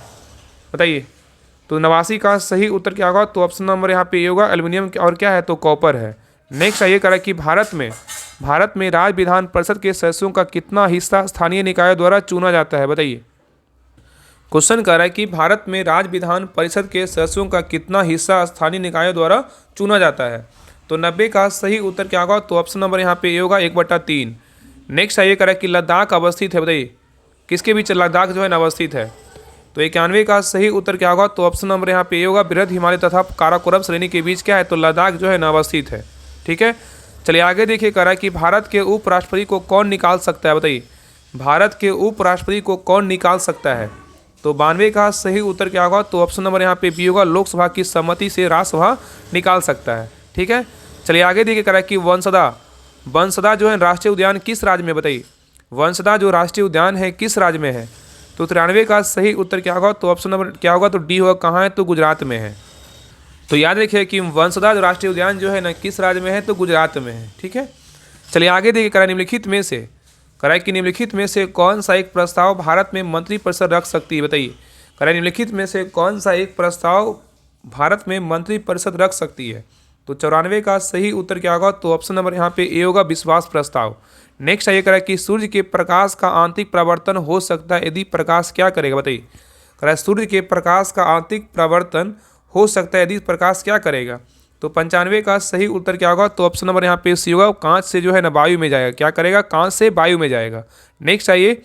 बताइए। तो 89 का सही उत्तर क्या होगा, तो ऑप्शन नंबर यहाँ पे ये होगा, एल्युमिनियम और क्या है, तो कॉपर है। नेक्स्ट आइए करा कि भारत में राज्य विधान परिषद के सदस्यों का कितना हिस्सा स्थानीय निकायों द्वारा चुना जाता है, बताइए। क्वेश्चन कर रहा है कि भारत में राज्य विधान परिषद के सदस्यों का कितना हिस्सा स्थानीय निकायों द्वारा चुना जाता है, तो 90 का सही उत्तर क्या होगा, तो ऑप्शन नंबर यहाँ पे ये होगा 1/3। नेक्स्ट आइए करा कि लद्दाख अवस्थित है, बताइए। किसके बीच लद्दाख जो है ना अवस्थित है, तो 91 का सही उत्तर क्या होगा, तो ऑप्शन नंबर यहाँ पे ये होगा, बृहद हिमालय तथा काराकोरम श्रेणी के बीच क्या है, तो लद्दाख जो है ना अवस्थित है। ठीक है। चलिए आगे देखिए कह रहा है कि भारत के उपराष्ट्रपति को कौन निकाल सकता है, बताइए। भारत के उपराष्ट्रपति को कौन निकाल सकता है, तो 92 का सही उत्तर क्या होगा, तो ऑप्शन नंबर यहाँ पे बी होगा, लोकसभा की सहमति से राज्यसभा निकाल सकता है। ठीक है। चलिए आगे देखिए कह रहा है कि वंसदा जो है राष्ट्रीय उद्यान किस राज्य में, बताइए। वंसदा जो राष्ट्रीय उद्यान है किस राज्य में है, तो 93 का सही उत्तर क्या होगा, तो ऑप्शन नंबर क्या होगा, तो डी होगा, कहाँ है, तो गुजरात में है। तो याद रखिए कि वंसदा जो राष्ट्रीय उद्यान जो है ना किस राज्य में है, तो गुजरात में है। ठीक है। चलिए आगे देखिए करा निम्नलिखित में से कौन सा एक प्रस्ताव भारत में मंत्रिपरिषद रख सकती है, बताइए। करा निम्नलिखित में से कौन सा एक प्रस्ताव भारत में मंत्रिपरिषद रख सकती है, तो 94 का सही उत्तर क्या होगा, तो ऑप्शन नंबर यहाँ पे ए होगा, विश्वास प्रस्ताव। नेक्स्ट आइए करा कि सूर्य के प्रकाश का आंतरिक प्रवर्तन हो सकता है यदि प्रकाश क्या करेगा, बताइए। करा सूर्य के प्रकाश का आंतरिक प्रवर्तन हो सकता है यदि प्रकाश क्या करेगा, तो 95 का सही उत्तर क्या होगा, तो ऑप्शन नंबर यहाँ पे सी होगा, कांच से जो है ना वायु में जाएगा। क्या करेगा, कांच से वायु में जाएगा। नेक्स्ट आइए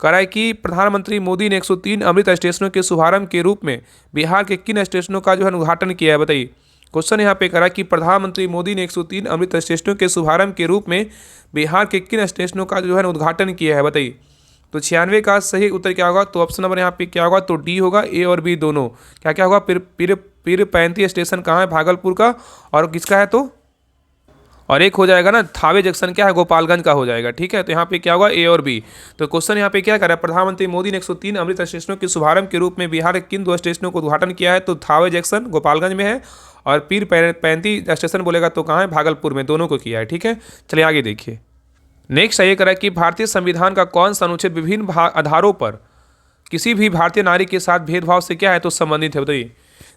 करा है कि प्रधानमंत्री मोदी ने 103 अमृत स्टेशनों के शुभारंभ के रूप में बिहार के किन स्टेशनों का जो है उद्घाटन किया है, बताइए। क्वेश्चन यहाँ पे करा कि प्रधानमंत्री मोदी ने 103 अमृत स्टेशनों के शुभारंभ के रूप में बिहार के किन स्टेशनों का जो है उद्घाटन किया है, बताइए। तो 96 का सही उत्तर क्या होगा, तो ऑप्शन नंबर यहाँ पे क्या होगा, तो डी होगा, ए और बी दोनों। क्या क्या होगा, पीर 35 स्टेशन कहाँ है, भागलपुर का, और किसका है, तो और एक हो जाएगा ना थावे जंक्शन क्या है, गोपालगंज का हो जाएगा। ठीक है। तो यहाँ पे क्या होगा, ए और बी। तो क्वेश्चन यहाँ पे क्या कर रहा है, प्रधानमंत्री मोदी ने 103 अमृत स्टेशनों के शुभारंभ के रूप में बिहार के किन 2 स्टेशनों को उद्घाटन किया है, तो थावे जंक्शन गोपालगंज में है, और पीर 35 स्टेशन बोलेगा तो कहाँ है, भागलपुर में, दोनों को किया है। ठीक है। चलिए आगे देखिए। नेक्स्ट ये करा कि भारतीय संविधान का कौन सा अनुच्छेद विभिन्न आधारों पर किसी भी भारतीय नारी के साथ भेदभाव से क्या है, तो संबंधित है, बताइए।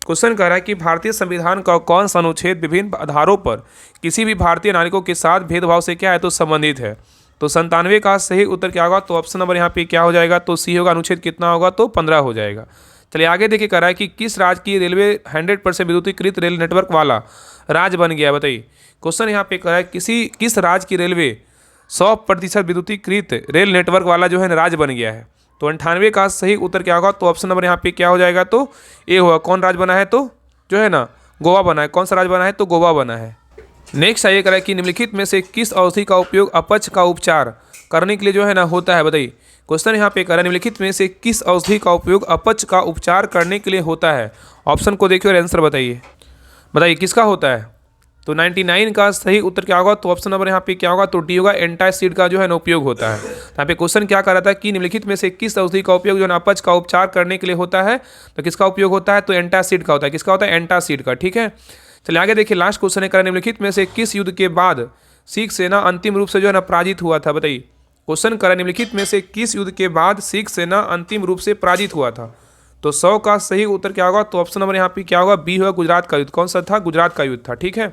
क्वेश्चन कह रहा है कि भारतीय संविधान का कौन सा अनुच्छेद विभिन्न आधारों पर किसी भी भारतीय नागरिकों के साथ भेदभाव से क्या है, तो संबंधित है। तो 97 का सही उत्तर क्या होगा, तो ऑप्शन नंबर यहाँ पे क्या हो जाएगा, तो सी होगा, अनुच्छेद कितना होगा, तो 15 हो जाएगा। चलिए आगे देखिए कह रहा है कि किस राज्य की रेलवे 100% विद्युतीकृत रेल नेटवर्क वाला राज्य बन गया, बताइए। क्वेश्चन यहाँ पे कह रहा है किस राज्य की रेलवे 100% विद्युतीकृत रेल नेटवर्क वाला जो है राज्य बन गया है, तो 98 का सही उत्तर क्या होगा, तो ऑप्शन नंबर यहाँ पे क्या हो जाएगा, तो ए होगा। कौन राज्य बना है, तो जो है ना गोवा बना है। कौन सा राज्य बना है, तो गोवा बना है। नेक्स्ट आइए करें कि निम्नलिखित में से किस औषधि का उपयोग अपच का उपचार करने के लिए जो है ना होता है, बताइए। क्वेश्चन यहाँ पे करें निम्नलिखित में से किस औषधि का उपयोग अपच का उपचार करने के लिए होता है। ऑप्शन को देखिए और आंसर बताइए किसका होता है। तो 99 का सही उत्तर क्या होगा, तो ऑप्शन नंबर यहाँ पे क्या होगा, तो डी होगा। एंटासिड का जो है ना उपयोग होता है। तो यहाँ पे क्वेश्चन क्या कर रहा था कि निम्नलिखित में से किस औषधि का उपयोग जो है अपच का उपचार करने के लिए होता है, तो किसका उपयोग होता है, तो एंटासिड का होता है। किसका होता है, एंटासिड का। ठीक है, चलिए आगे देखिए। लास्ट क्वेश्चन है करें निम्नलिखित में से किस युद्ध के बाद सिख सेना अंतिम रूप से जो है ना पराजित हुआ था, बताइए। क्वेश्चन करें निम्नलिखित में से किस युद्ध के बाद सिख सेना अंतिम रूप से पराजित हुआ था। तो 100 का सही उत्तर क्या होगा, तो ऑप्शन नंबर यहाँ पे क्या होगा, बी होगा। गुजरात का युद्ध। कौन सा था, गुजरात का युद्ध था। ठीक है,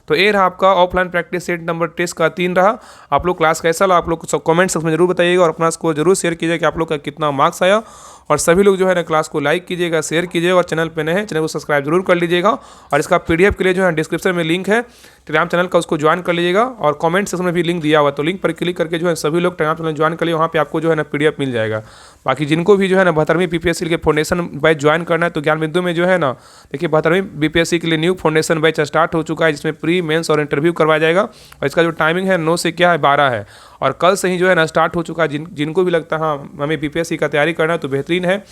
तो ये रहा आपका offline practice set number test का 3 रहा। आप लोग क्लास कैसा लगा आप लोग सब कमेंट सेक्शन में जरूर बताइएगा और अपना स्कोर जरूर शेयर कीजिएगा कि आप लोग का कितना मार्क्स आया। और सभी लोग जो है ना क्लास को लाइक कीजिएगा, शेयर कीजिएगा और चैनल पे नए हैं चैनल को सब्सक्राइब जरूर कर लीजिएगा। और इसका पीडीएफ के लिए जो है डिस्क्रिप्शन में लिंक है टेलीग्राम चैनल का, उसको ज्वाइन कर लीजिएगा। और कमेंट सेक्शन में भी लिंक दिया हुआ, तो लिंक पर क्लिक करके जो है सभी लोग टेलीग्राम चैनल ज्वाइन कर लिए, वहाँ पे आपको जो है ना पीडीएफ मिल जाएगा। बाकी जिनको भी जो है ना 72वीं बीपीएससी के फाउंडेशन बैच ज्वाइन करना है तो ज्ञान बिंदु में जो है ना देखिए 72वीं बीपीएससी के लिए न्यू फाउंडेशन बैच स्टार्ट हो चुका है, जिसमें प्री मेंस और इंटरव्यू करवाया जाएगा। और इसका जो टाइमिंग है 9 से क्या है 12 है, और कल से ही जो है ना स्टार्ट हो चुका है। जिनको भी लगता है हाँ हमें बीपीएससी का तैयारी करना है तो बेहतरीन है,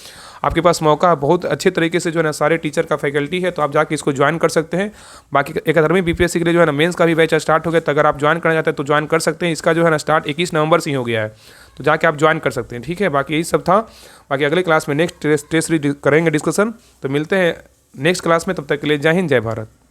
आपके पास मौका है। बहुत अच्छे तरीके से जो है ना सारे टीचर का फैकल्टी है, तो आप जाके इसको ज्वाइन कर सकते हैं। बाकी 71वीं बीपीएससी के लिए जो है ना मेंस का भी बैच स्टार्ट हो गया, तो अगर आप ज्वाइन करना चाहते हैं तो ज्वाइन कर सकते हैं। इसका जो है ना स्टार्ट 21 नवंबर से ही हो गया है, तो जाके आप ज्वाइन कर सकते हैं। ठीक है, बाकी यही सब था। बाकी अगले क्लास में नेक्स्ट टेस्ट करेंगे डिस्कशन, तो मिलते हैं नेक्स्ट क्लास में। तब तक के लिए जय हिंद जय भारत।